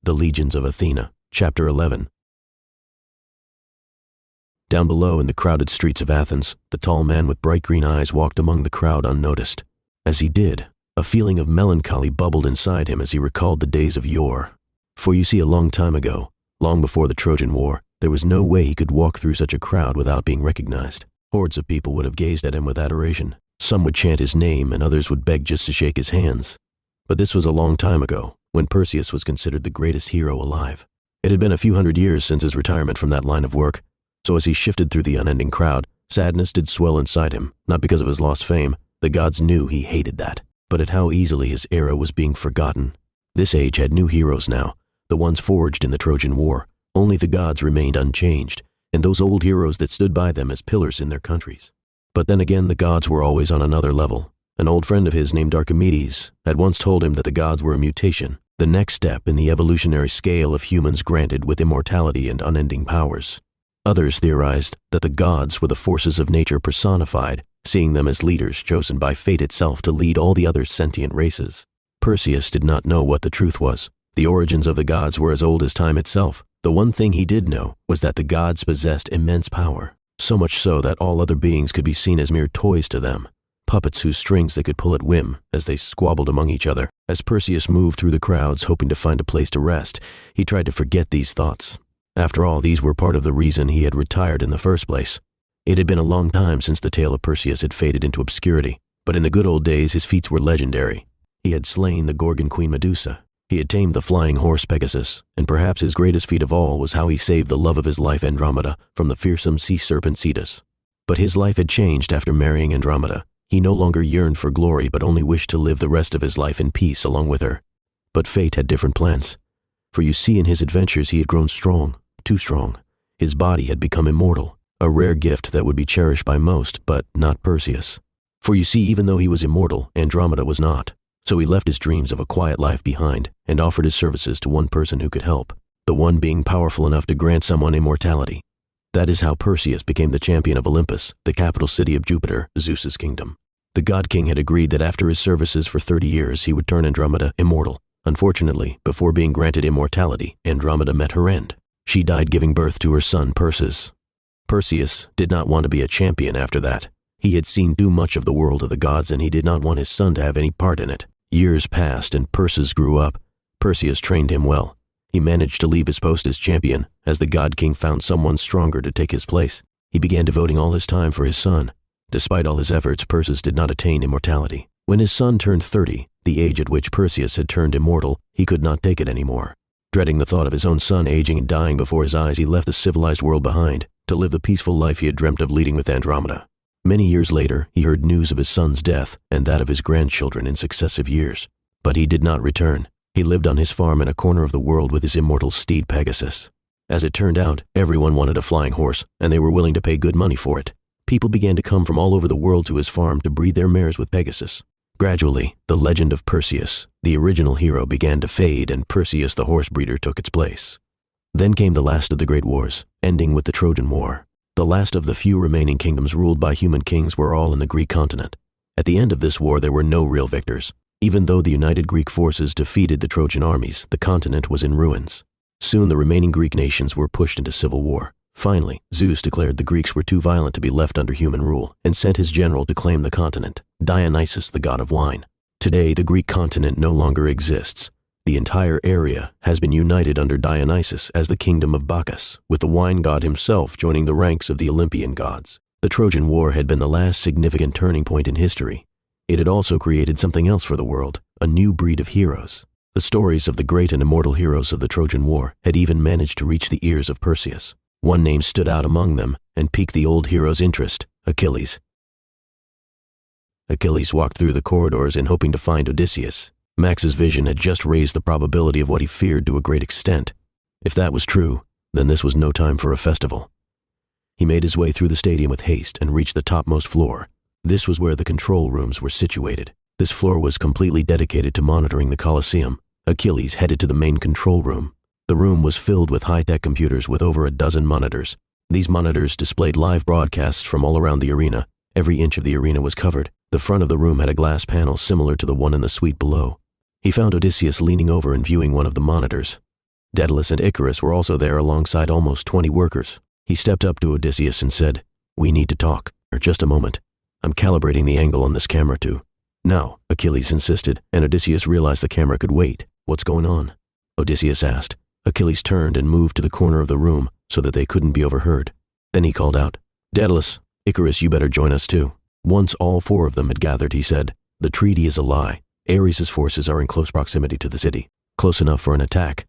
The Legions of Athena, Chapter 11. Down below in the crowded streets of Athens, the tall man with bright green eyes walked among the crowd unnoticed. As he did, a feeling of melancholy bubbled inside him as he recalled the days of yore. For you see, a long time ago, long before the Trojan War, there was no way he could walk through such a crowd without being recognized. Hordes of people would have gazed at him with adoration. Some would chant his name, and others would beg just to shake his hands. But this was a long time ago, when Perseus was considered the greatest hero alive. It had been a few hundred years since his retirement from that line of work, so as he shifted through the unending crowd, sadness did swell inside him, not because of his lost fame. The gods knew he hated that, but at how easily his era was being forgotten. This age had new heroes now, the ones forged in the Trojan War. Only the gods remained unchanged, and those old heroes that stood by them as pillars in their countries. But then again, the gods were always on another level. An old friend of his named Archimedes had once told him that the gods were a mutation, the next step in the evolutionary scale of humans granted with immortality and unending powers. Others theorized that the gods were the forces of nature personified, seeing them as leaders chosen by fate itself to lead all the other sentient races. Perseus did not know what the truth was. The origins of the gods were as old as time itself. The one thing he did know was that the gods possessed immense power, so much so that all other beings could be seen as mere toys to them, puppets whose strings they could pull at whim as they squabbled among each other. As Perseus moved through the crowds hoping to find a place to rest, he tried to forget these thoughts. After all, these were part of the reason he had retired in the first place. It had been a long time since the tale of Perseus had faded into obscurity, but in the good old days his feats were legendary. He had slain the Gorgon queen Medusa. He had tamed the flying horse Pegasus, and perhaps his greatest feat of all was how he saved the love of his life Andromeda from the fearsome sea serpent Cetus. But his life had changed after marrying Andromeda. He no longer yearned for glory but only wished to live the rest of his life in peace along with her. But fate had different plans. For you see, in his adventures he had grown strong, too strong. His body had become immortal, a rare gift that would be cherished by most, but not Perseus. For you see, even though he was immortal, Andromeda was not. So he left his dreams of a quiet life behind and offered his services to one person who could help, the one being powerful enough to grant someone immortality. That is how Perseus became the champion of Olympus, the capital city of Jupiter, Zeus's kingdom. The god king had agreed that after his services for 30 years he would turn Andromeda immortal. Unfortunately, before being granted immortality, Andromeda met her end. She died giving birth to her son Perseus. Perseus did not want to be a champion after that. He had seen too much of the world of the gods, and he did not want his son to have any part in it. Years passed and Perseus grew up. Perseus trained him well. He managed to leave his post as champion, as the god king found someone stronger to take his place. He began devoting all his time for his son. Despite all his efforts, Perseus did not attain immortality. When his son turned 30, the age at which Perseus had turned immortal, he could not take it anymore. Dreading the thought of his own son aging and dying before his eyes, he left the civilized world behind to live the peaceful life he had dreamt of leading with Andromeda. Many years later, he heard news of his son's death and that of his grandchildren in successive years. But he did not return. He lived on his farm in a corner of the world with his immortal steed Pegasus. As it turned out, everyone wanted a flying horse, and they were willing to pay good money for it. People began to come from all over the world to his farm to breed their mares with Pegasus. Gradually, the legend of Perseus, the original hero, began to fade, and Perseus the horse breeder took its place. Then came the last of the great wars, ending with the Trojan War. The last of the few remaining kingdoms ruled by human kings were all in the Greek continent. At the end of this war, there were no real victors. Even though the united Greek forces defeated the Trojan armies, the continent was in ruins. Soon the remaining Greek nations were pushed into civil war. Finally, Zeus declared the Greeks were too violent to be left under human rule and sent his general to claim the continent, Dionysus, the god of wine. Today, the Greek continent no longer exists. The entire area has been united under Dionysus as the kingdom of Bacchus, with the wine god himself joining the ranks of the Olympian gods. The Trojan War had been the last significant turning point in history. It had also created something else for the world, a new breed of heroes. The stories of the great and immortal heroes of the Trojan War had even managed to reach the ears of Perseus. One name stood out among them and piqued the old hero's interest: Achilles. Achilles walked through the corridors in hoping to find Odysseus. Max's vision had just raised the probability of what he feared to a great extent. If that was true, then this was no time for a festival. He made his way through the stadium with haste and reached the topmost floor. This was where the control rooms were situated. This floor was completely dedicated to monitoring the Colosseum. Achilles headed to the main control room. The room was filled with high-tech computers with over a dozen monitors. These monitors displayed live broadcasts from all around the arena. Every inch of the arena was covered. The front of the room had a glass panel similar to the one in the suite below. He found Odysseus leaning over and viewing one of the monitors. Daedalus and Icarus were also there alongside almost 20 workers. He stepped up to Odysseus and said, "We need to talk. Just a moment. I'm calibrating the angle on this camera too." "Now," Achilles insisted, and Odysseus realized the camera could wait. "What's going on?" Odysseus asked. Achilles turned and moved to the corner of the room so that they couldn't be overheard. Then he called out, "Daedalus, Icarus, you better join us too." Once all 4 of them had gathered, he said, "The treaty is a lie. Ares' forces are in close proximity to the city, close enough for an attack.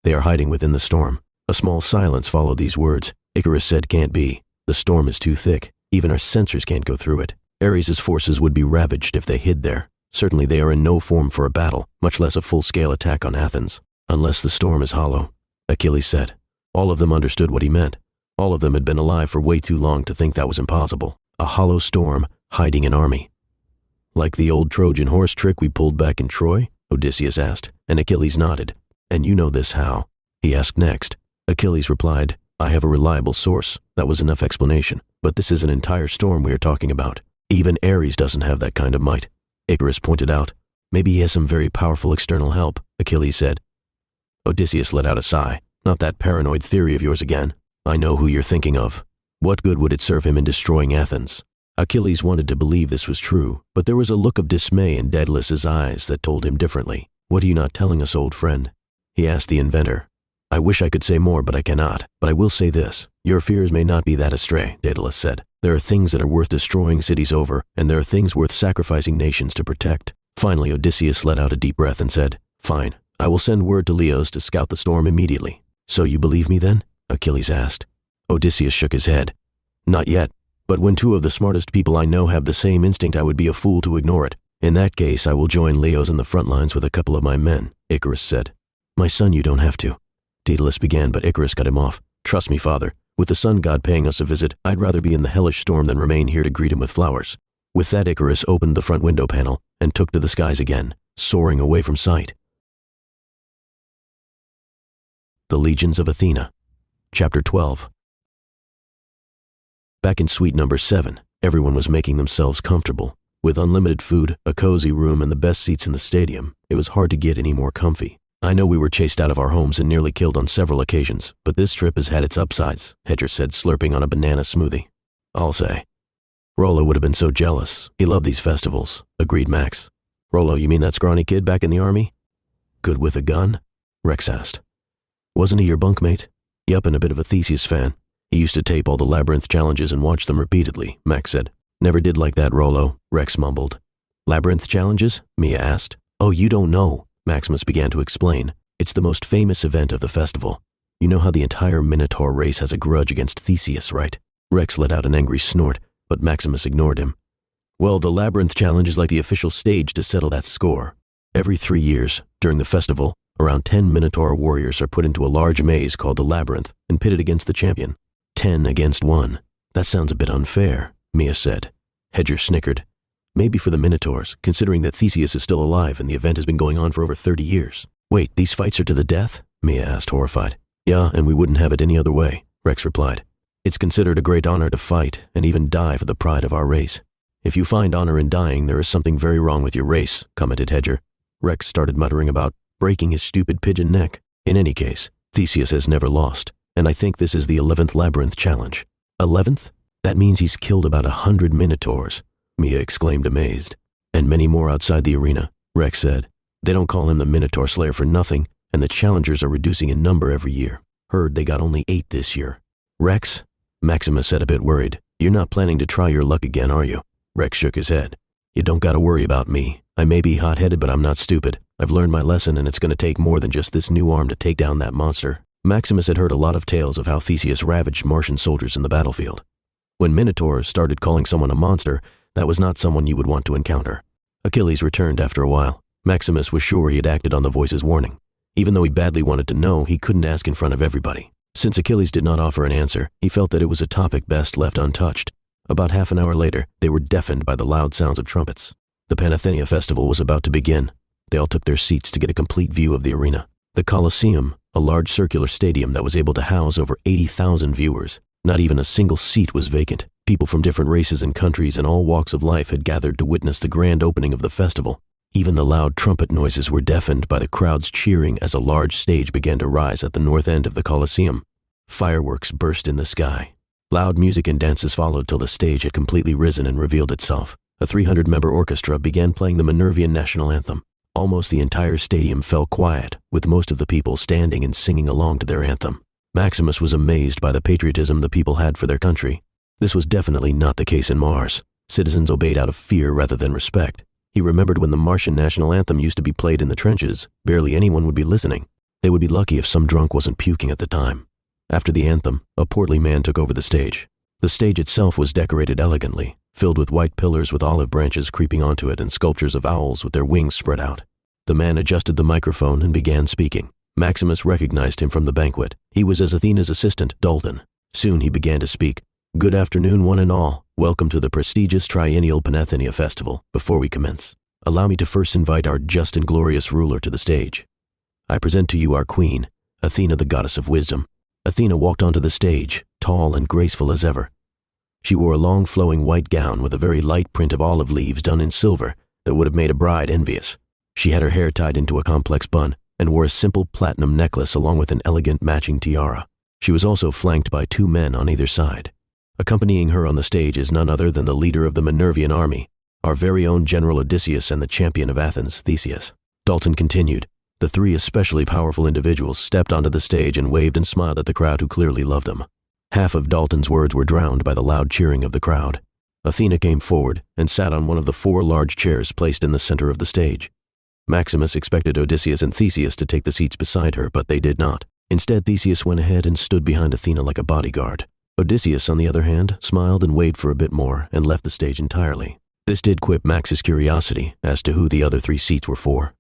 They are hiding within the storm." A small silence followed these words. Icarus said, "Can't be. The storm is too thick. Even our sensors can't go through it. Ares' forces would be ravaged if they hid there. Certainly they are in no form for a battle, much less a full-scale attack on Athens. Unless the storm is hollow," Achilles said. All of them understood what he meant. All of them had been alive for way too long to think that was impossible. A hollow storm hiding an army. "Like the old Trojan horse trick we pulled back in Troy?" Odysseus asked, and Achilles nodded. "And you know this how?" he asked next. Achilles replied, "I have a reliable source." That was enough explanation. "But this is an entire storm we are talking about. Even Ares doesn't have that kind of might," Icarus pointed out. "Maybe he has some very powerful external help," Achilles said. Odysseus let out a sigh. "Not that paranoid theory of yours again. I know who you're thinking of. What good would it serve him in destroying Athens?" Achilles wanted to believe this was true, but there was a look of dismay in Daedalus's eyes that told him differently. "What are you not telling us, old friend?" he asked the inventor. "I wish I could say more, but I cannot. But I will say this. Your fears may not be that astray," Daedalus said. "There are things that are worth destroying cities over, and there are things worth sacrificing nations to protect." Finally, Odysseus let out a deep breath and said, "Fine. I will send word to Leos to scout the storm immediately." "So you believe me then?" Achilles asked. Odysseus shook his head. "Not yet. But when 2 of the smartest people I know have the same instinct, I would be a fool to ignore it. In that case, I will join Leos in the front lines with a couple of my men," Icarus said. "My son, you don't have to," Daedalus began, but Icarus cut him off. "Trust me, father. With the sun god paying us a visit, I'd rather be in the hellish storm than remain here to greet him with flowers." With that, Icarus opened the front window panel and took to the skies again, soaring away from sight. The Legions of Athena. Chapter 12. Back in suite number 7, everyone was making themselves comfortable. With unlimited food, a cozy room, and the best seats in the stadium, it was hard to get any more comfy. "I know we were chased out of our homes and nearly killed on several occasions, but this trip has had its upsides," Hedger said, slurping on a banana smoothie. "I'll say." "Rollo would have been so jealous. He loved these festivals," agreed Max. "Rollo, you mean that scrawny kid back in the army?" "Good with a gun?" Rex asked. "Wasn't he your bunkmate?" "Yup, and a bit of a Theseus fan. He used to tape all the Labyrinth challenges and watch them repeatedly," Max said. "Never did like that, Rollo," Rex mumbled. "Labyrinth challenges?" Mia asked. "Oh, you don't know," Maximus began to explain. "It's the most famous event of the festival. You know how the entire Minotaur race has a grudge against Theseus, right?" Rex let out an angry snort, but Maximus ignored him. "Well, the Labyrinth challenge is like the official stage to settle that score. Every 3 years, during the festival, around 10 Minotaur warriors are put into a large maze called the Labyrinth and pitted against the champion. 10 against 1. That sounds a bit unfair," Mia said. Hedger snickered. "Maybe for the Minotaurs, considering that Theseus is still alive and the event has been going on for over 30 years. "Wait, these fights are to the death?" Mia asked, horrified. "Yeah, and we wouldn't have it any other way," Rex replied. "It's considered a great honor to fight and even die for the pride of our race." "If you find honor in dying, there is something very wrong with your race," commented Hedger. Rex started muttering about breaking his stupid pigeon neck. "In any case, Theseus has never lost, and I think this is the 11th Labyrinth challenge." 11th? That means he's killed about 100 Minotaurs, Mia exclaimed, amazed. "And many more outside the arena," Rex said. "They don't call him the Minotaur Slayer for nothing, and the challengers are reducing in number every year. Heard they got only 8 this year." "Rex?" Maximus said, a bit worried. "You're not planning to try your luck again, are you?" Rex shook his head. "You don't gotta worry about me. I may be hot-headed, but I'm not stupid. I've learned my lesson, and it's gonna take more than just this new arm to take down that monster." Maximus had heard a lot of tales of how Theseus ravaged Martian soldiers in the battlefield. When Minotaurs started calling someone a monster, that was not someone you would want to encounter. Achilles returned after a while. Maximus was sure he had acted on the voice's warning. Even though he badly wanted to know, he couldn't ask in front of everybody. Since Achilles did not offer an answer, he felt that it was a topic best left untouched. About half an hour later, they were deafened by the loud sounds of trumpets. The Panathenea festival was about to begin. They all took their seats to get a complete view of the arena. The Colosseum, a large circular stadium that was able to house over 80,000 viewers. Not even a single seat was vacant. People from different races and countries and all walks of life had gathered to witness the grand opening of the festival. Even the loud trumpet noises were deafened by the crowd's cheering as a large stage began to rise at the north end of the Colosseum. Fireworks burst in the sky. Loud music and dances followed till the stage had completely risen and revealed itself. A 300-member orchestra began playing the Minervian national anthem. Almost the entire stadium fell quiet, with most of the people standing and singing along to their anthem. Maximus was amazed by the patriotism the people had for their country. This was definitely not the case in Mars. Citizens obeyed out of fear rather than respect. He remembered when the Martian national anthem used to be played in the trenches, barely anyone would be listening. They would be lucky if some drunk wasn't puking at the time. After the anthem, a portly man took over the stage. The stage itself was decorated elegantly, filled with white pillars with olive branches creeping onto it and sculptures of owls with their wings spread out. The man adjusted the microphone and began speaking. Maximus recognized him from the banquet. He was as Athena's assistant, Dalton. Soon he began to speak. "Good afternoon, one and all. Welcome to the prestigious triennial Panathenia Festival. Before we commence, allow me to first invite our just and glorious ruler to the stage. I present to you our queen, Athena, the goddess of wisdom." Athena walked onto the stage, tall and graceful as ever. She wore a long flowing white gown with a very light print of olive leaves done in silver that would have made a bride envious. She had her hair tied into a complex bun and wore a simple platinum necklace along with an elegant matching tiara. She was also flanked by 2 men on either side. Accompanying her on the stage is none other than the leader of the Minervian army, our very own General Odysseus, and the champion of Athens, Theseus. Dalton continued. The 3 especially powerful individuals stepped onto the stage and waved and smiled at the crowd who clearly loved them. Half of Dalton's words were drowned by the loud cheering of the crowd. Athena came forward and sat on one of the 4 large chairs placed in the center of the stage. Maximus expected Odysseus and Theseus to take the seats beside her, but they did not. Instead, Theseus went ahead and stood behind Athena like a bodyguard. Odysseus, on the other hand, smiled and waved for a bit more and left the stage entirely. This did quip Max's curiosity as to who the other 3 seats were for.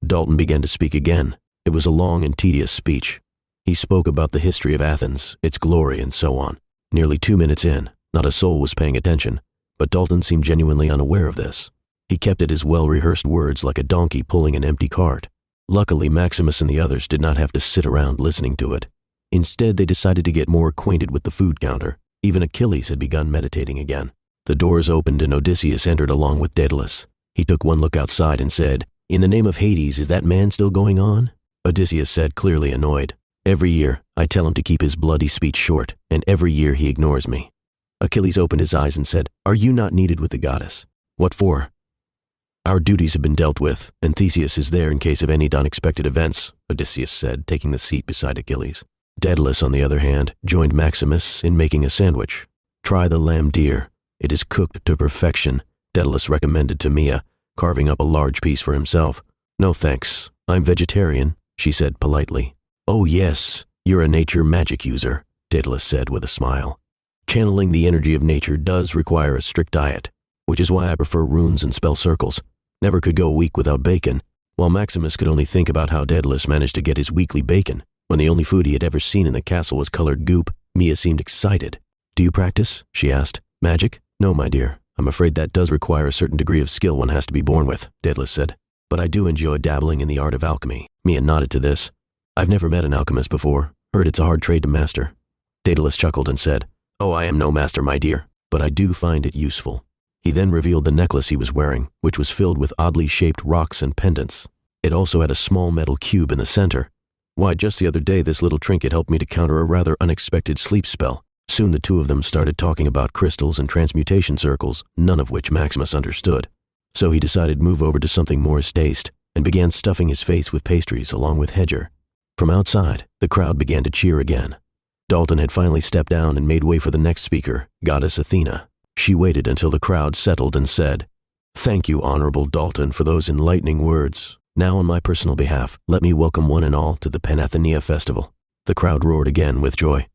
Dalton began to speak again. It was a long and tedious speech. He spoke about the history of Athens, its glory, and so on. Nearly 2 minutes in, not a soul was paying attention, but Dalton seemed genuinely unaware of this. He kept at his well-rehearsed words like a donkey pulling an empty cart. Luckily, Maximus and the others did not have to sit around listening to it. Instead, they decided to get more acquainted with the food counter. Even Achilles had begun meditating again. The doors opened and Odysseus entered along with Daedalus. He took one look outside and said, "In the name of Hades, is that man still going on?" Odysseus said, clearly annoyed, "Every year, I tell him to keep his bloody speech short, and every year he ignores me." Achilles opened his eyes and said, "Are you not needed with the goddess?" "What for?" "Our duties have been dealt with, and Theseus is there in case of any unexpected events," Odysseus said, taking the seat beside Achilles. Daedalus, on the other hand, joined Maximus in making a sandwich. "Try the lamb deer. It is cooked to perfection," Daedalus recommended to Mia, carving up a large piece for himself. "No thanks, I'm vegetarian," she said politely. "Oh yes, you're a nature magic user," Daedalus said with a smile. "Channeling the energy of nature does require a strict diet, which is why I prefer runes and spell circles. Never could go a week without bacon." While Maximus could only think about how Daedalus managed to get his weekly bacon, when the only food he had ever seen in the castle was colored goop, Mia seemed excited. "Do you practice?" she asked. "Magic? No, my dear. I'm afraid that does require a certain degree of skill one has to be born with," Daedalus said. "But I do enjoy dabbling in the art of alchemy." Mia nodded to this. "I've never met an alchemist before. Heard it's a hard trade to master." Daedalus chuckled and said, "Oh, I am no master, my dear, but I do find it useful." He then revealed the necklace he was wearing, which was filled with oddly shaped rocks and pendants. It also had a small metal cube in the center. "Why, just the other day this little trinket helped me to counter a rather unexpected sleep spell." Soon the 2 of them started talking about crystals and transmutation circles, none of which Maximus understood. So he decided to move over to something more his taste, and began stuffing his face with pastries along with Hedger. From outside, the crowd began to cheer again. Dalton had finally stepped down and made way for the next speaker, Goddess Athena. She waited until the crowd settled and said, "Thank you, Honorable Dalton, for those enlightening words. Now, on my personal behalf, let me welcome one and all to the Panathenia Festival." The crowd roared again with joy.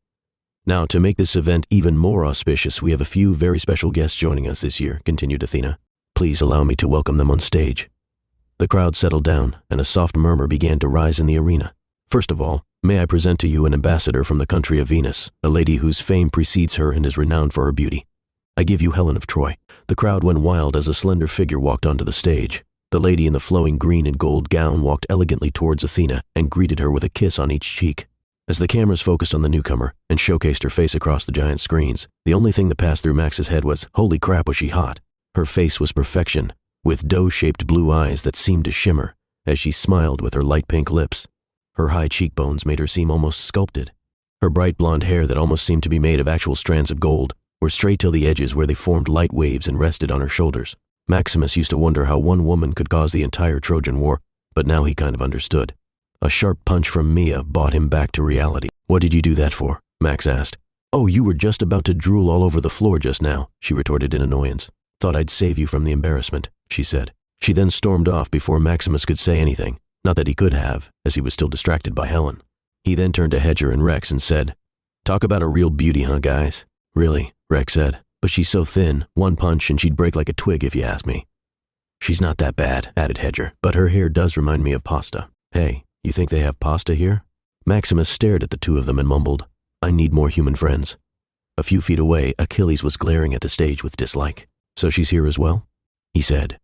"Now, to make this event even more auspicious, we have a few very special guests joining us this year," continued Athena. "Please allow me to welcome them on stage." The crowd settled down, and a soft murmur began to rise in the arena. "First of all, may I present to you an ambassador from the country of Venus, a lady whose fame precedes her and is renowned for her beauty. I give you Helen of Troy." The crowd went wild as a slender figure walked onto the stage. The lady in the flowing green and gold gown walked elegantly towards Athena and greeted her with a kiss on each cheek. As the cameras focused on the newcomer and showcased her face across the giant screens, the only thing that passed through Max's head was, holy crap, was she hot. Her face was perfection. with dough-shaped blue eyes that seemed to shimmer as she smiled with her light pink lips. Her high cheekbones made her seem almost sculpted. Her bright blonde hair that almost seemed to be made of actual strands of gold were straight till the edges where they formed light waves and rested on her shoulders. Maximus used to wonder how one woman could cause the entire Trojan War, but now he kind of understood. A sharp punch from Mia brought him back to reality. "What did you do that for?" Max asked. "Oh, you were just about to drool all over the floor just now," she retorted in annoyance. "Thought I'd save you from the embarrassment," she said. She then stormed off before Maximus could say anything, not that he could have, as he was still distracted by Helen. He then turned to Hedger and Rex and said, "Talk about a real beauty, huh, guys?" "Really," Rex said, "but she's so thin, one punch and she'd break like a twig if you ask me." "She's not that bad," added Hedger, "but her hair does remind me of pasta." "Hey, you think they have pasta here?" Maximus stared at the two of them and mumbled, "I need more human friends." A few feet away, Achilles was glaring at the stage with dislike. "So she's here as well?" he said.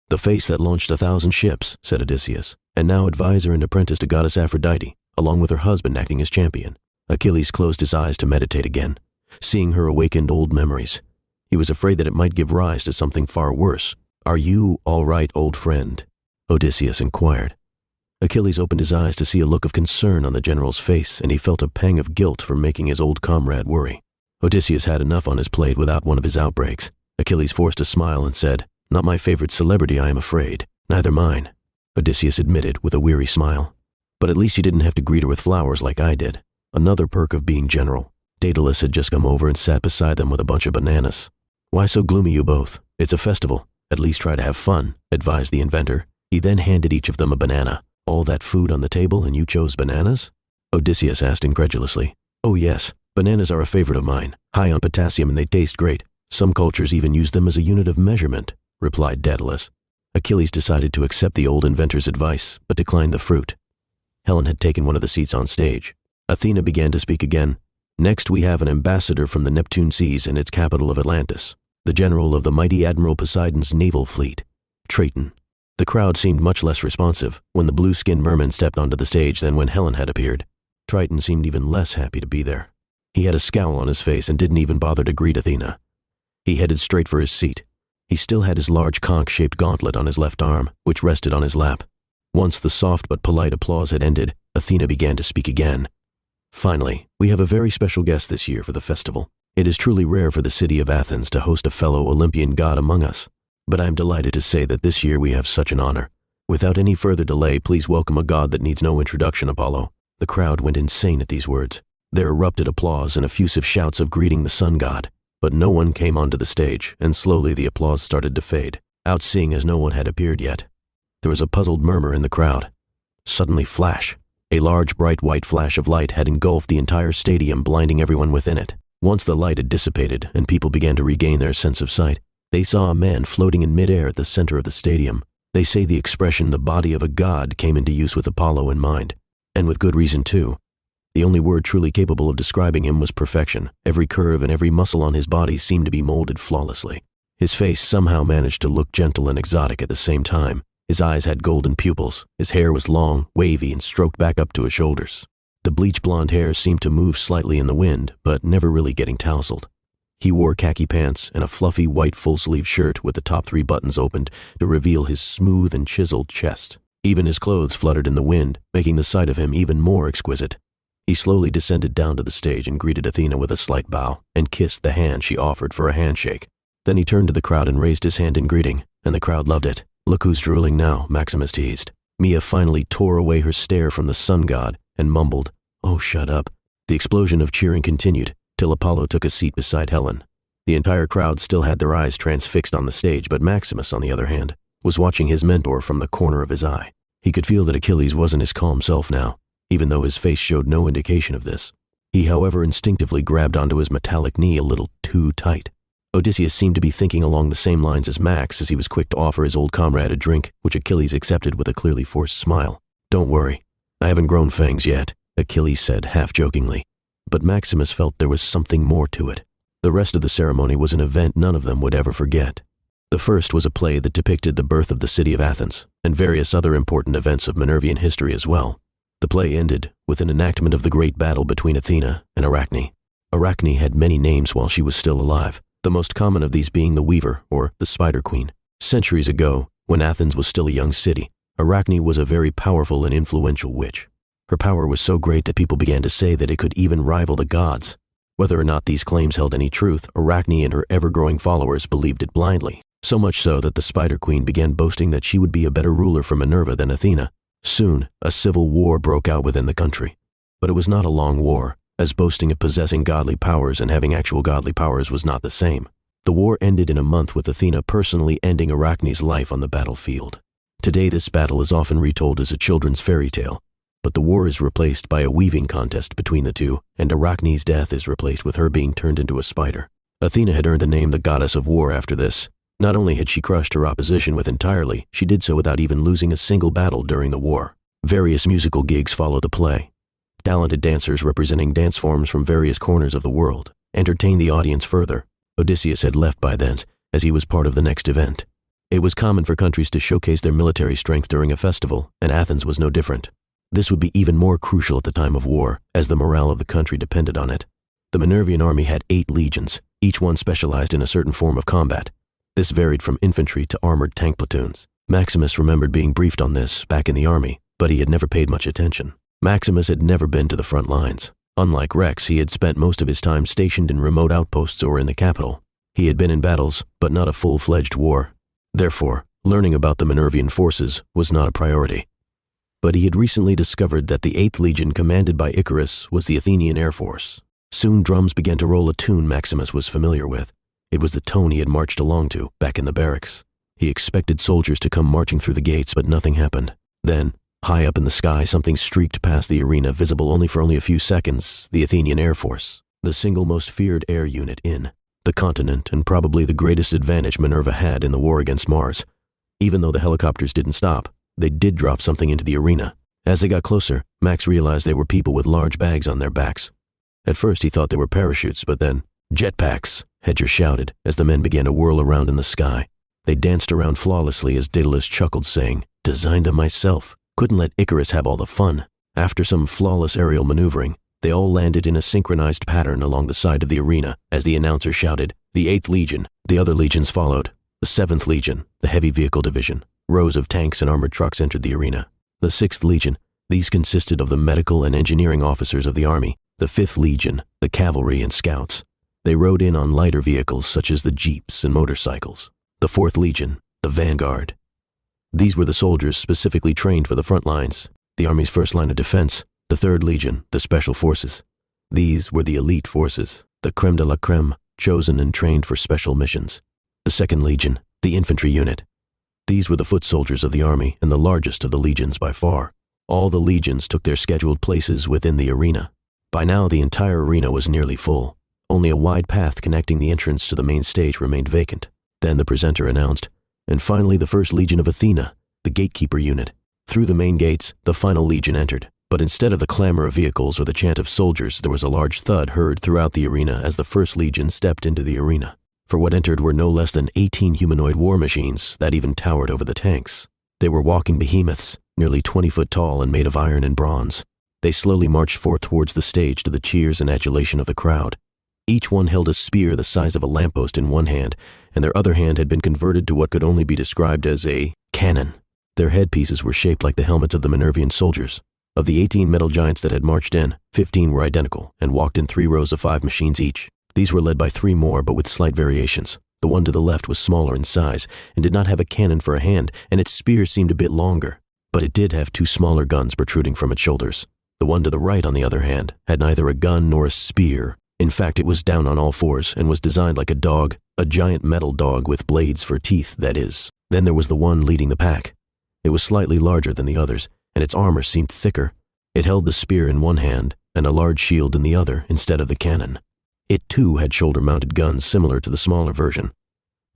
"The face that launched 1,000 ships," said Odysseus, "and now advisor and apprentice to goddess Aphrodite, along with her husband acting as champion." Achilles closed his eyes to meditate again. Seeing her awakened old memories. He was afraid that it might give rise to something far worse. "Are you all right, old friend?" Odysseus inquired. Achilles opened his eyes to see a look of concern on the general's face, and he felt a pang of guilt for making his old comrade worry. Odysseus had enough on his plate without one of his outbreaks. Achilles forced a smile and said, "Not my favorite celebrity, I am afraid." "Neither mine," Odysseus admitted with a weary smile. "But at least you didn't have to greet her with flowers like I did. Another perk of being general." Daedalus had just come over and sat beside them with a bunch of bananas. "Why so gloomy, you both? It's a festival. At least try to have fun," advised the inventor. He then handed each of them a banana. "All that food on the table and you chose bananas?" Odysseus asked incredulously. "Oh yes, bananas are a favorite of mine, high on potassium and they taste great. Some cultures even use them as a unit of measurement," replied Daedalus. Achilles decided to accept the old inventor's advice, but declined the fruit. Helen had taken one of the seats on stage. Athena began to speak again. "Next we have an ambassador from the Neptune Seas and its capital of Atlantis, the general of the mighty Admiral Poseidon's naval fleet, Triton." The crowd seemed much less responsive when the blue-skinned merman stepped onto the stage than when Helen had appeared. Triton seemed even less happy to be there. He had a scowl on his face and didn't even bother to greet Athena. He headed straight for his seat. He still had his large conch-shaped gauntlet on his left arm, which rested on his lap. Once the soft but polite applause had ended, Athena began to speak again. "Finally, we have a very special guest this year for the festival. It is truly rare for the city of Athens to host a fellow Olympian god among us. But I am delighted to say that this year we have such an honor. Without any further delay, please welcome a god that needs no introduction, Apollo." The crowd went insane at these words. There erupted applause and effusive shouts of greeting the sun god. But no one came onto the stage, and slowly the applause started to fade, out seeing as no one had appeared yet. There was a puzzled murmur in the crowd. Suddenly, flash. A large, bright white flash of light had engulfed the entire stadium, blinding everyone within it. Once the light had dissipated and people began to regain their sense of sight, they saw a man floating in midair at the center of the stadium. They say the expression "the body of a god" came into use with Apollo in mind, and with good reason too. The only word truly capable of describing him was perfection. Every curve and every muscle on his body seemed to be molded flawlessly. His face somehow managed to look gentle and exotic at the same time. His eyes had golden pupils. His hair was long, wavy, and stroked back up to his shoulders. The bleach blonde hair seemed to move slightly in the wind, but never really getting tousled. He wore khaki pants and a fluffy white full-sleeve shirt with the top 3 buttons opened to reveal his smooth and chiseled chest. Even his clothes fluttered in the wind, making the sight of him even more exquisite. He slowly descended down to the stage and greeted Athena with a slight bow and kissed the hand she offered for a handshake. Then he turned to the crowd and raised his hand in greeting, and the crowd loved it. "Look who's drooling now," Maximus teased. Mia finally tore away her stare from the sun god and mumbled, "Oh, shut up." The explosion of cheering continued, till Apollo took a seat beside Helen. The entire crowd still had their eyes transfixed on the stage, but Maximus, on the other hand, was watching his mentor from the corner of his eye. He could feel that Achilles wasn't his calm self now, even though his face showed no indication of this. He, however, instinctively grabbed onto his metallic knee a little too tight. Odysseus seemed to be thinking along the same lines as Max as he was quick to offer his old comrade a drink, which Achilles accepted with a clearly forced smile. "Don't worry, I haven't grown fangs yet," Achilles said half-jokingly. But Maximus felt there was something more to it. The rest of the ceremony was an event none of them would ever forget. The first was a play that depicted the birth of the city of Athens, and various other important events of Minervian history as well. The play ended with an enactment of the great battle between Athena and Arachne. Arachne had many names while she was still alive, the most common of these being the Weaver, or the Spider Queen. Centuries ago, when Athens was still a young city, Arachne was a very powerful and influential witch. Her power was so great that people began to say that it could even rival the gods. Whether or not these claims held any truth, Arachne and her ever-growing followers believed it blindly, so much so that the Spider Queen began boasting that she would be a better ruler for Minerva than Athena. Soon, a civil war broke out within the country. But it was not a long war, as boasting of possessing godly powers and having actual godly powers was not the same. The war ended in a month with Athena personally ending Arachne's life on the battlefield. Today this battle is often retold as a children's fairy tale, but the war is replaced by a weaving contest between the two, and Arachne's death is replaced with her being turned into a spider. Athena had earned the name the goddess of war after this. Not only had she crushed her opposition with entirely, she did so without even losing a single battle during the war. Various musical gigs follow the play. Talented dancers representing dance forms from various corners of the world entertained the audience further. Odysseus had left by then, as he was part of the next event. It was common for countries to showcase their military strength during a festival, and Athens was no different. This would be even more crucial at the time of war, as the morale of the country depended on it. The Minervian army had 8 legions, each one specialized in a certain form of combat. This varied from infantry to armored tank platoons. Maximus remembered being briefed on this back in the army, but he had never paid much attention. Maximus had never been to the front lines. Unlike Rex, he had spent most of his time stationed in remote outposts or in the capital. He had been in battles, but not a full-fledged war. Therefore, learning about the Minervian forces was not a priority. But he had recently discovered that the 8th Legion commanded by Icarus was the Athenian Air Force. Soon drums began to roll a tune Maximus was familiar with. It was the tone he had marched along to, back in the barracks. He expected soldiers to come marching through the gates, but nothing happened. Then, high up in the sky, something streaked past the arena, visible only for a few seconds: the Athenian Air Force, the single most feared air unit in the continent, and probably the greatest advantage Minerva had in the war against Mars. Even though the helicopters didn't stop, they did drop something into the arena. As they got closer, Max realized they were people with large bags on their backs. At first he thought they were parachutes, but then, "Jetpacks," Hedger shouted as the men began to whirl around in the sky. They danced around flawlessly as Daedalus chuckled, saying, "Designed them myself. Couldn't let Icarus have all the fun." After some flawless aerial maneuvering, they all landed in a synchronized pattern along the side of the arena as the announcer shouted, "The 8th Legion." The other legions followed. The 7th Legion, the heavy vehicle division. Rows of tanks and armored trucks entered the arena. The 6th Legion, these consisted of the medical and engineering officers of the army. The 5th Legion, the cavalry and scouts. They rode in on lighter vehicles such as the jeeps and motorcycles. The 4th Legion, the vanguard. These were the soldiers specifically trained for the front lines, the army's first line of defense. The 3rd Legion, the special forces. These were the elite forces, the creme de la creme, chosen and trained for special missions. The 2nd Legion, the infantry unit. These were the foot soldiers of the army and the largest of the legions by far. All the legions took their scheduled places within the arena. By now the entire arena was nearly full. Only a wide path connecting the entrance to the main stage remained vacant. Then the presenter announced, "And finally the 1st Legion of Athena, the gatekeeper unit." Through the main gates, the final legion entered. But instead of the clamor of vehicles or the chant of soldiers, there was a large thud heard throughout the arena as the 1st Legion stepped into the arena. For what entered were no less than 18 humanoid war machines that even towered over the tanks. They were walking behemoths, nearly 20 foot tall and made of iron and bronze. They slowly marched forth towards the stage to the cheers and adulation of the crowd. Each one held a spear the size of a lamppost in one hand, and their other hand had been converted to what could only be described as a cannon. Their headpieces were shaped like the helmets of the Minervian soldiers. Of the 18 metal giants that had marched in, 15 were identical and walked in 3 rows of 5 machines each. These were led by 3 more, but with slight variations. The one to the left was smaller in size and did not have a cannon for a hand, and its spear seemed a bit longer, but it did have 2 smaller guns protruding from its shoulders. The one to the right, on the other hand, had neither a gun nor a spear. In fact, it was down on all fours and was designed like a dog, a giant metal dog with blades for teeth, that is. Then there was the one leading the pack. It was slightly larger than the others, and its armor seemed thicker. It held the spear in one hand and a large shield in the other instead of the cannon. It too had shoulder-mounted guns similar to the smaller version.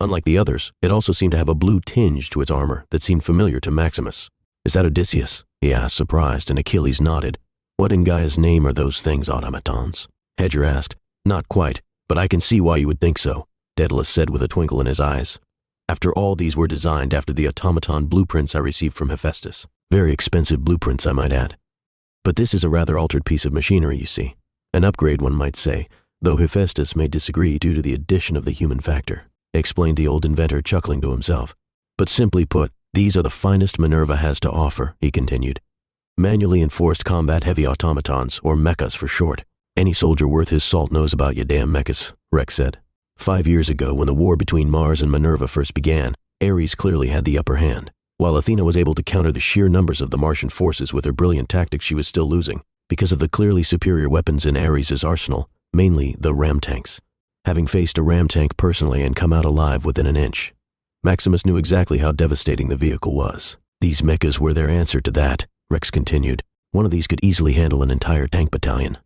Unlike the others, it also seemed to have a blue tinge to its armor that seemed familiar to Maximus. "Is that Odysseus?" he asked, surprised, and Achilles nodded. "What in Gaia's name are those things, automatons?" Hedger asked. "Not quite, but I can see why you would think so," Daedalus said with a twinkle in his eyes. "After all, these were designed after the automaton blueprints I received from Hephaestus. Very expensive blueprints, I might add. But this is a rather altered piece of machinery, you see. An upgrade, one might say, though Hephaestus may disagree due to the addition of the human factor," explained the old inventor, chuckling to himself. But simply put, these are the finest Minerva has to offer, he continued. Manually enforced combat-heavy automatons, or mechas for short. Any soldier worth his salt knows about your damn mechas, Rex said. 5 years ago, when the war between Mars and Minerva first began, Ares clearly had the upper hand. While Athena was able to counter the sheer numbers of the Martian forces with her brilliant tactics, she was still losing, because of the clearly superior weapons in Ares' arsenal, mainly the ram tanks. Having faced a ram tank personally and come out alive within an inch, Maximus knew exactly how devastating the vehicle was. These mechas were their answer to that, Rex continued. One of these could easily handle an entire tank battalion.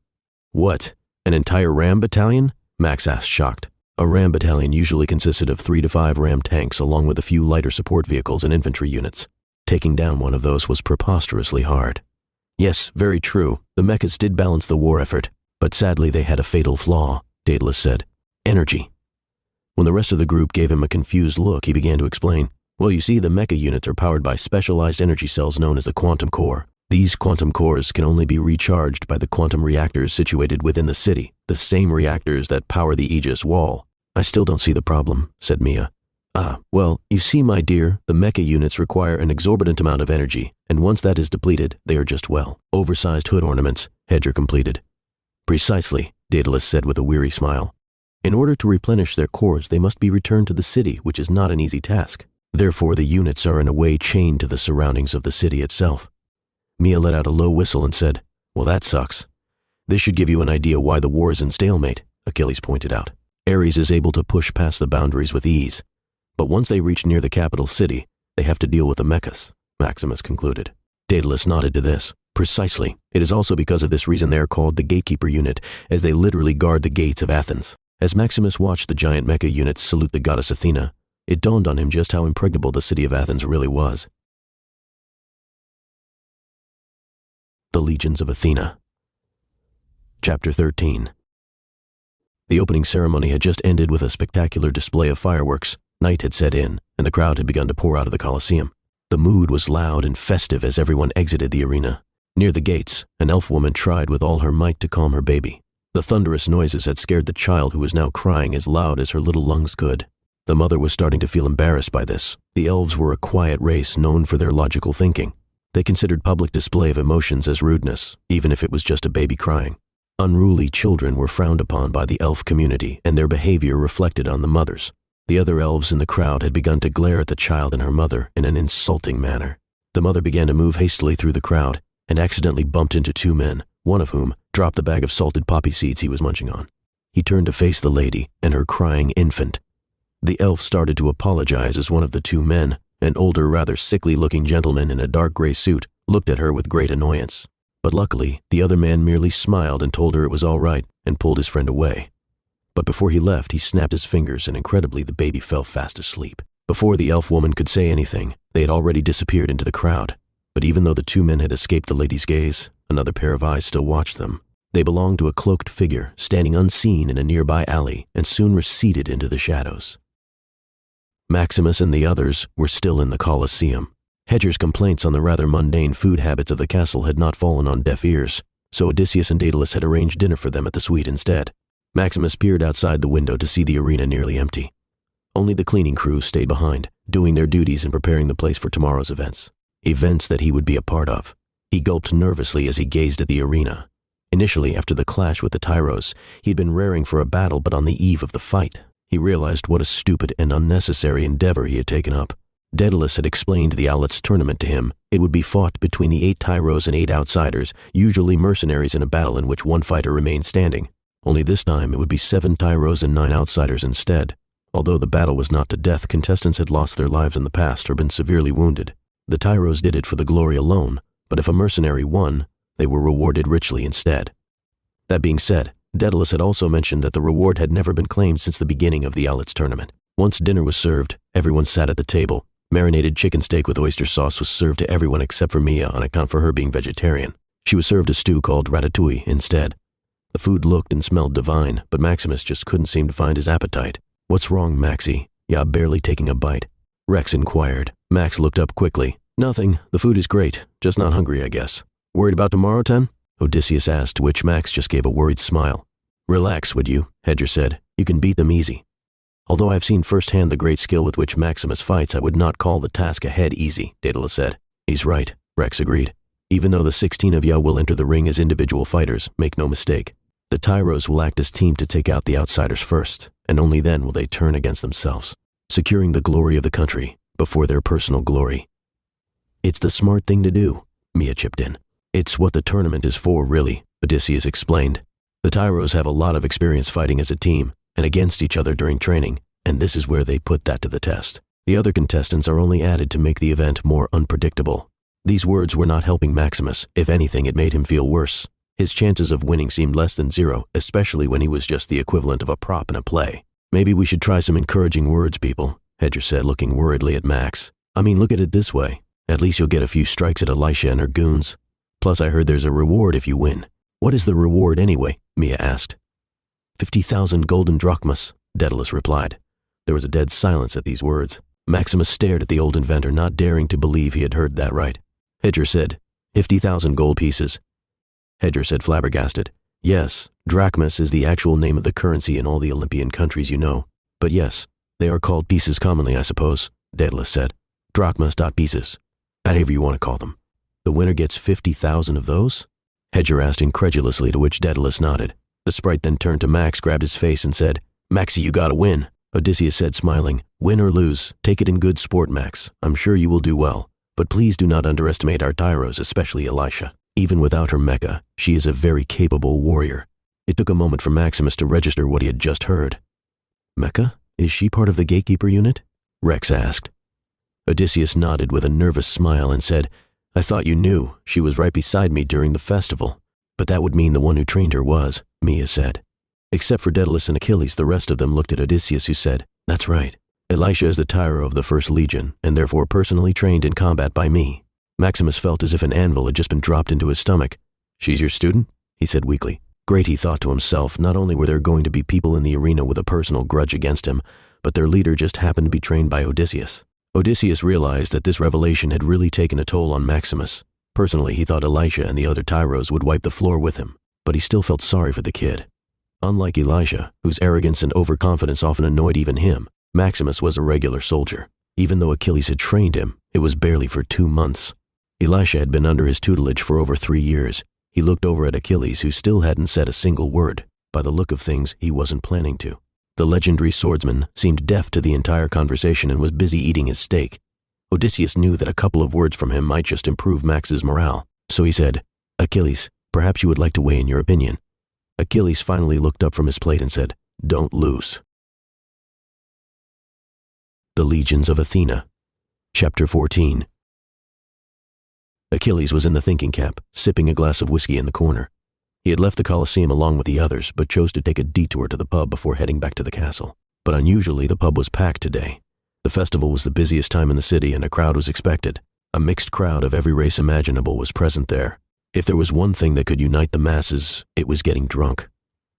What? An entire ram battalion? Max asked, shocked. A ram battalion usually consisted of 3 to 5 ram tanks along with a few lighter support vehicles and infantry units. Taking down one of those was preposterously hard. Yes, very true, the mechas did balance the war effort, but sadly they had a fatal flaw, Daedalus said. Energy. When the rest of the group gave him a confused look, he began to explain. Well, you see, the mecha units are powered by specialized energy cells known as the quantum core. These quantum cores can only be recharged by the quantum reactors situated within the city, the same reactors that power the Aegis wall. I still don't see the problem, said Mia. Well, you see, my dear, the mecha units require an exorbitant amount of energy, and once that is depleted, they are just, well, oversized hood ornaments, Hedger completed. Precisely, Daedalus said with a weary smile. In order to replenish their cores, they must be returned to the city, which is not an easy task. Therefore, the units are in a way chained to the surroundings of the city itself. Mia let out a low whistle and said, Well, that sucks. This should give you an idea why the war is in stalemate, Achilles pointed out. Ares is able to push past the boundaries with ease. But once they reach near the capital city, they have to deal with the mechas, Maximus concluded. Daedalus nodded to this. Precisely. It is also because of this reason they are called the Gatekeeper Unit, as they literally guard the gates of Athens. As Maximus watched the giant mecha units salute the goddess Athena, it dawned on him just how impregnable the city of Athens really was. The Legions of Athena. Chapter 13. The opening ceremony had just ended with a spectacular display of fireworks. Night had set in, and the crowd had begun to pour out of the Colosseum. The mood was loud and festive as everyone exited the arena. Near the gates, an elf woman tried with all her might to calm her baby. The thunderous noises had scared the child, who was now crying as loud as her little lungs could. The mother was starting to feel embarrassed by this. The elves were a quiet race known for their logical thinking. They considered public display of emotions as rudeness, even if it was just a baby crying. Unruly children were frowned upon by the elf community, and their behavior reflected on the mothers. The other elves in the crowd had begun to glare at the child and her mother in an insulting manner. The mother began to move hastily through the crowd and accidentally bumped into 2 men, one of whom dropped the bag of salted poppy seeds he was munching on. He turned to face the lady and her crying infant. The elf started to apologize as one of the 2 men, an older, rather sickly-looking gentleman in a dark gray suit, looked at her with great annoyance. But luckily, the other man merely smiled and told her it was all right and pulled his friend away. But before he left, he snapped his fingers and incredibly the baby fell fast asleep. Before the elf woman could say anything, they had already disappeared into the crowd. But even though the 2 men had escaped the lady's gaze, another pair of eyes still watched them. They belonged to a cloaked figure standing unseen in a nearby alley and soon receded into the shadows. Maximus and the others were still in the Colosseum. Hedger's complaints on the rather mundane food habits of the castle had not fallen on deaf ears, so Odysseus and Daedalus had arranged dinner for them at the suite instead. Maximus peered outside the window to see the arena nearly empty. Only the cleaning crew stayed behind, doing their duties and preparing the place for tomorrow's events. Events that he would be a part of. He gulped nervously as he gazed at the arena. Initially, after the clash with the Tyros, he'd been raring for a battle, but on the eve of the fight, he realized what a stupid and unnecessary endeavor he had taken up. Daedalus had explained the Owlet's tournament to him. It would be fought between the 8 Tyros and 8 outsiders, usually mercenaries in a battle in which one fighter remained standing. Only this time it would be 7 Tyros and 9 outsiders instead. Although the battle was not to death, contestants had lost their lives in the past or been severely wounded. The Tyros did it for the glory alone, but if a mercenary won, they were rewarded richly instead. That being said, Daedalus had also mentioned that the reward had never been claimed since the beginning of the Owlet's tournament. Once dinner was served, everyone sat at the table. Marinated chicken steak with oyster sauce was served to everyone except for Mia on account for her being vegetarian. She was served a stew called ratatouille instead. The food looked and smelled divine, but Maximus just couldn't seem to find his appetite. "What's wrong, Maxie? Yeah, barely taking a bite," Rex inquired. Max looked up quickly. "Nothing. The food is great. Just not hungry, I guess." "Worried about tomorrow, Ten?" Odysseus asked, to which Max just gave a worried smile. "Relax, would you?" Hedger said. "You can beat them easy." Although I have seen firsthand the great skill with which Maximus fights, I would not call the task ahead easy, Daedalus said. He's right, Rex agreed. Even though the 16 of you will enter the ring as individual fighters, make no mistake. The Tyros will act as team to take out the outsiders first, and only then will they turn against themselves, securing the glory of the country before their personal glory. It's the smart thing to do, Mia chipped in. It's what the tournament is for, really, Odysseus explained. The Tyros have a lot of experience fighting as a team and against each other during training, and this is where they put that to the test. The other contestants are only added to make the event more unpredictable. These words were not helping Maximus. If anything, it made him feel worse. His chances of winning seemed less than zero, especially when he was just the equivalent of a prop in a play. Maybe we should try some encouraging words, people, Hedger said, looking worriedly at Max. I mean, look at it this way. At least you'll get a few strikes at Elisha and her goons. Plus, I heard there's a reward if you win. What is the reward anyway? Mia asked. 50,000 golden drachmas, Daedalus replied. There was a dead silence at these words. Maximus stared at the old inventor, not daring to believe he had heard that right. Hedger said, 50,000 gold pieces. Hedger said, flabbergasted. Yes, drachmas is the actual name of the currency in all the Olympian countries you know. But yes, they are called pieces commonly, I suppose, Daedalus said. Drachmas.pieces. However you want to call them. The winner gets 50,000 of those? Hedger asked incredulously, to which Daedalus nodded. The sprite then turned to Max, grabbed his face, and said, Maxie, you gotta win. Odysseus said, smiling, win or lose, take it in good sport, Max. I'm sure you will do well. But please do not underestimate our Tyros, especially Elisha. Even without her mecha, she is a very capable warrior. It took a moment for Maximus to register what he had just heard. Mecha? Is she part of the gatekeeper unit? Rex asked. Odysseus nodded with a nervous smile and said, I thought you knew. She was right beside me during the festival. But that would mean the one who trained her was, Mia said. Except for Daedalus and Achilles, the rest of them looked at Odysseus, who said, That's right. Elisha is the Tyro of the First Legion, and therefore personally trained in combat by me. Maximus felt as if an anvil had just been dropped into his stomach. She's your student? He said weakly. Great, he thought to himself. Not only were there going to be people in the arena with a personal grudge against him, but their leader just happened to be trained by Odysseus. Odysseus realized that this revelation had really taken a toll on Maximus. Personally, he thought Elisha and the other Tyros would wipe the floor with him, but he still felt sorry for the kid. Unlike Elisha, whose arrogance and overconfidence often annoyed even him, Maximus was a regular soldier. Even though Achilles had trained him, it was barely for 2 months. Elisha had been under his tutelage for over 3 years. He looked over at Achilles, who still hadn't said a single word. By the look of things, he wasn't planning to. The legendary swordsman seemed deaf to the entire conversation and was busy eating his steak. Odysseus knew that a couple of words from him might just improve Max's morale, so he said, Achilles, perhaps you would like to weigh in your opinion. Achilles finally looked up from his plate and said, Don't lose. The Legions of Athena. Chapter 14. Achilles was in the thinking cap, sipping a glass of whiskey in the corner. He had left the Colosseum along with the others, but chose to take a detour to the pub before heading back to the castle. But unusually, the pub was packed today. The festival was the busiest time in the city, and a crowd was expected. A mixed crowd of every race imaginable was present there. If there was one thing that could unite the masses, it was getting drunk.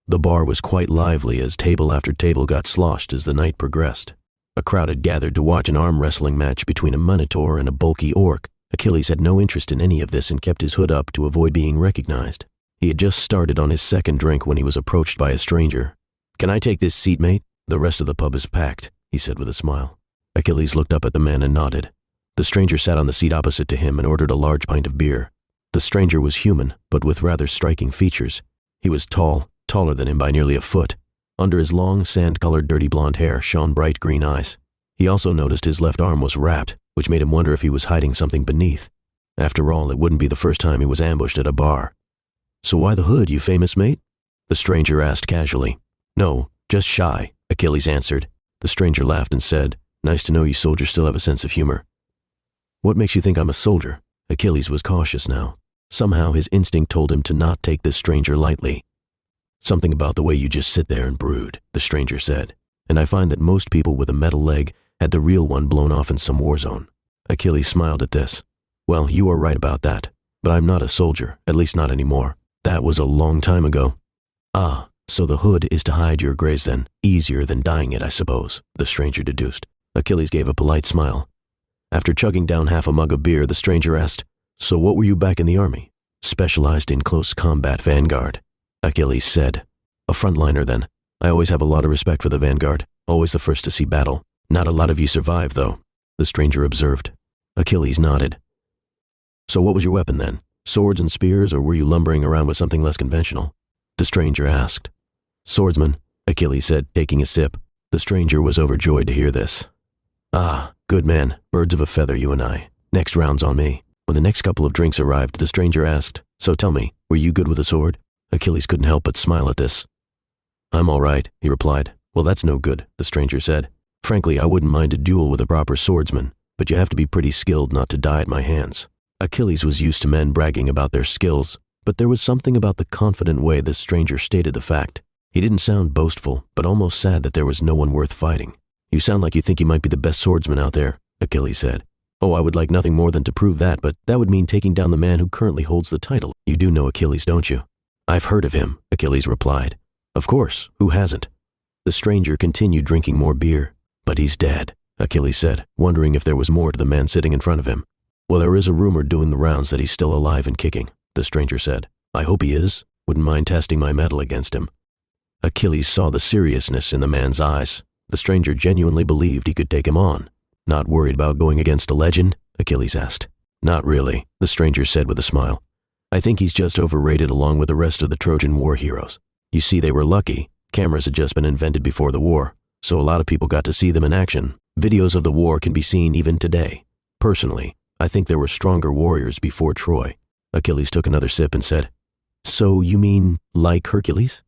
The bar was quite lively as table after table got sloshed as the night progressed. A crowd had gathered to watch an arm wrestling match between a minotaur and a bulky orc. Achilles had no interest in any of this and kept his hood up to avoid being recognized. He had just started on his second drink when he was approached by a stranger. Can I take this seat, mate? The rest of the pub is packed, he said with a smile. Achilles looked up at the man and nodded. The stranger sat on the seat opposite to him and ordered a large pint of beer. The stranger was human, but with rather striking features. He was tall, taller than him by nearly a foot. Under his long, sand-colored, dirty blonde hair shone bright green eyes. He also noticed his left arm was wrapped, which made him wonder if he was hiding something beneath. After all, it wouldn't be the first time he was ambushed at a bar. So why the hood, you famous mate? The stranger asked casually. No, just shy, Achilles answered. The stranger laughed and said, Nice to know you soldiers still have a sense of humor. What makes you think I'm a soldier? Achilles was cautious now. Somehow his instinct told him to not take this stranger lightly. Something about the way you just sit there and brood, the stranger said. And I find that most people with a metal leg had the real one blown off in some war zone. Achilles smiled at this. Well, you are right about that. But I'm not a soldier, at least not anymore. That was a long time ago. Ah, so the hood is to hide your grays then. Easier than dyeing it, I suppose, the stranger deduced. Achilles gave a polite smile. After chugging down half a mug of beer, the stranger asked, So what were you back in the army? Specialized in close combat vanguard, Achilles said. A frontliner then. I always have a lot of respect for the vanguard. Always the first to see battle. Not a lot of you survive, though, the stranger observed. Achilles nodded. So what was your weapon then? Swords and spears, or were you lumbering around with something less conventional? The stranger asked. Swordsman, Achilles said, taking a sip. The stranger was overjoyed to hear this. Ah, good man, birds of a feather, you and I. Next round's on me. When the next couple of drinks arrived, the stranger asked, So tell me, were you good with a sword? Achilles couldn't help but smile at this. I'm all right, he replied. Well, that's no good, the stranger said. Frankly, I wouldn't mind a duel with a proper swordsman, but you have to be pretty skilled not to die at my hands. Achilles was used to men bragging about their skills, but there was something about the confident way this stranger stated the fact. He didn't sound boastful, but almost sad that there was no one worth fighting. You sound like you think you might be the best swordsman out there, Achilles said. Oh, I would like nothing more than to prove that, but that would mean taking down the man who currently holds the title. You do know Achilles, don't you? I've heard of him, Achilles replied. Of course, who hasn't? The stranger continued drinking more beer. But he's dead, Achilles said, wondering if there was more to the man sitting in front of him. Well, there is a rumor doing the rounds that he's still alive and kicking, the stranger said. I hope he is. Wouldn't mind testing my mettle against him. Achilles saw the seriousness in the man's eyes. The stranger genuinely believed he could take him on. Not worried about going against a legend? Achilles asked. Not really, the stranger said with a smile. I think he's just overrated along with the rest of the Trojan war heroes. You see, they were lucky. Cameras had just been invented before the war, so a lot of people got to see them in action. Videos of the war can be seen even today. Personally, I think there were stronger warriors before Troy. Achilles took another sip and said, So you mean like Hercules?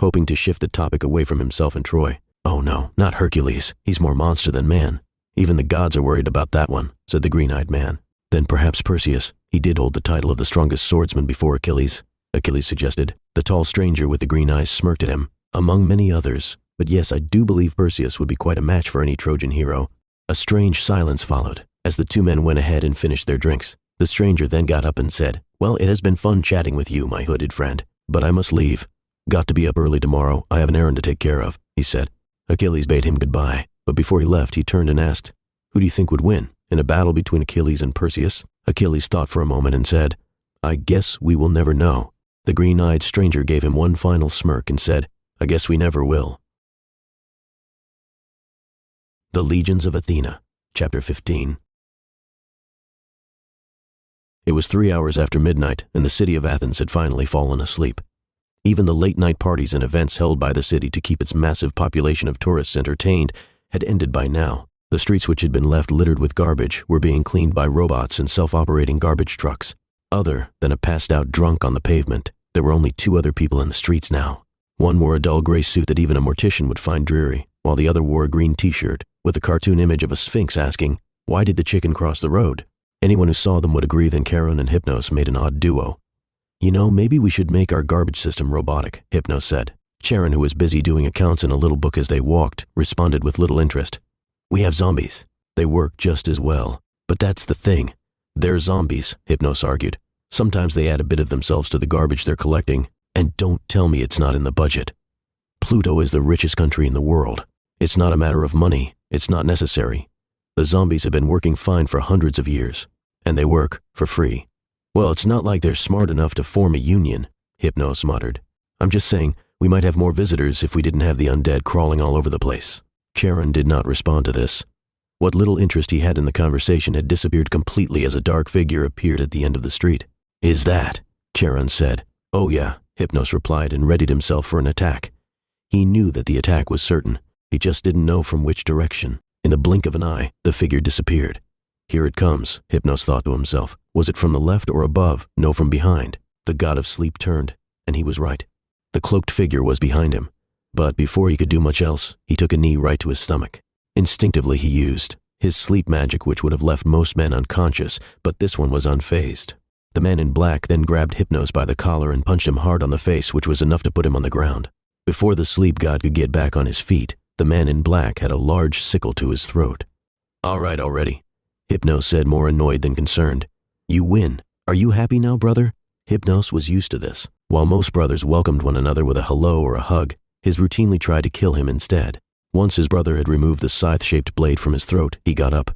Hoping to shift the topic away from himself and Troy. Oh no, not Hercules. He's more monster than man. Even the gods are worried about that one, said the green-eyed man. Then perhaps Perseus. He did hold the title of the strongest swordsman before Achilles, Achilles suggested. The tall stranger with the green eyes smirked at him, among many others. But yes, I do believe Perseus would be quite a match for any Trojan hero. A strange silence followed, as the two men went ahead and finished their drinks. The stranger then got up and said, Well, it has been fun chatting with you, my hooded friend, but I must leave. Got to be up early tomorrow. I have an errand to take care of, he said. Achilles bade him goodbye, but before he left, he turned and asked, Who do you think would win in a battle between Achilles and Perseus? Achilles thought for a moment and said, I guess we will never know. The green-eyed stranger gave him one final smirk and said, I guess we never will. The Legions of Athena, Chapter 15. It was 3 hours after midnight, and the city of Athens had finally fallen asleep. Even the late-night parties and events held by the city to keep its massive population of tourists entertained had ended by now. The streets, which had been left littered with garbage, were being cleaned by robots and self-operating garbage trucks. Other than a passed-out drunk on the pavement, there were only 2 other people in the streets now. One wore a dull gray suit that even a mortician would find dreary, while the other wore a green t-shirt with a cartoon image of a sphinx asking, Why did the chicken cross the road? Anyone who saw them would agree that Charon and Hypnos made an odd duo. You know, maybe we should make our garbage system robotic, Hypnos said. Charon, who was busy doing accounts in a little book as they walked, responded with little interest. We have zombies. They work just as well. But that's the thing. They're zombies, Hypnos argued. Sometimes they add a bit of themselves to the garbage they're collecting, and don't tell me it's not in the budget. Pluto is the richest country in the world. It's not a matter of money. It's not necessary. The zombies have been working fine for hundreds of years, and they work for free. Well, it's not like they're smart enough to form a union, Hypnos muttered. I'm just saying, we might have more visitors if we didn't have the undead crawling all over the place. Charon did not respond to this. What little interest he had in the conversation had disappeared completely as a dark figure appeared at the end of the street. Is that? Charon said. Oh yeah, Hypnos replied and readied himself for an attack. He knew that the attack was certain. He just didn't know from which direction. In the blink of an eye, the figure disappeared. Here it comes, Hypnos thought to himself. Was it from the left or above? No, from behind. The god of sleep turned, and he was right. The cloaked figure was behind him. But before he could do much else, he took a knee right to his stomach. Instinctively he used his sleep magic, which would have left most men unconscious, but this one was unfazed. The man in black then grabbed Hypnos by the collar and punched him hard on the face, which was enough to put him on the ground. Before the sleep god could get back on his feet, the man in black had a large sickle to his throat. All right already, Hypnos said, more annoyed than concerned. You win. Are you happy now, brother? Hypnos was used to this. While most brothers welcomed one another with a hello or a hug, his routinely tried to kill him instead. Once his brother had removed the scythe-shaped blade from his throat, he got up.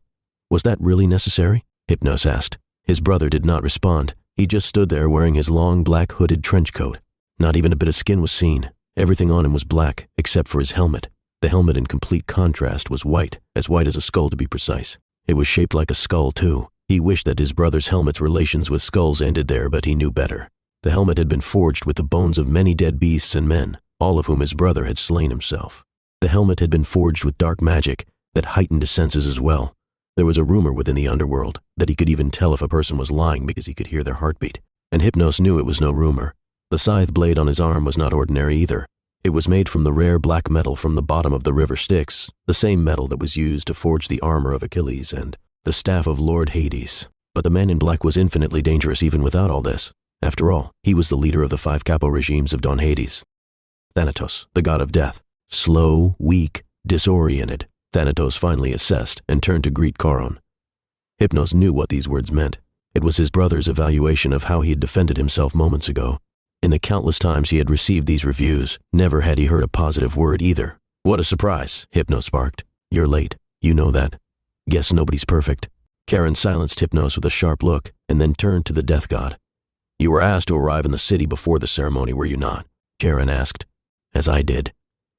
Was that really necessary? Hypnos asked. His brother did not respond. He just stood there wearing his long black hooded trench coat. Not even a bit of skin was seen. Everything on him was black, except for his helmet. The helmet, in complete contrast, was white as a skull to be precise. It was shaped like a skull, too. He wished that his brother's helmet's relations with skulls ended there, but he knew better. The helmet had been forged with the bones of many dead beasts and men, all of whom his brother had slain himself. The helmet had been forged with dark magic that heightened his senses as well. There was a rumor within the underworld that he could even tell if a person was lying because he could hear their heartbeat. And Hypnos knew it was no rumor. The scythe blade on his arm was not ordinary either. It was made from the rare black metal from the bottom of the river Styx, the same metal that was used to forge the armor of Achilles and the staff of Lord Hades. But the man in black was infinitely dangerous even without all this. After all, he was the leader of the 5 capo regimes of Don Hades. Thanatos, the god of death. Slow, weak, disoriented, Thanatos finally assessed and turned to greet Charon. Hypnos knew what these words meant. It was his brother's evaluation of how he had defended himself moments ago. In the countless times he had received these reviews, never had he heard a positive word either. What a surprise, Hypnos barked. You're late. You know that. Guess nobody's perfect. Charon silenced Hypnos with a sharp look and then turned to the death god. You were asked to arrive in the city before the ceremony, were you not? Charon asked. As I did.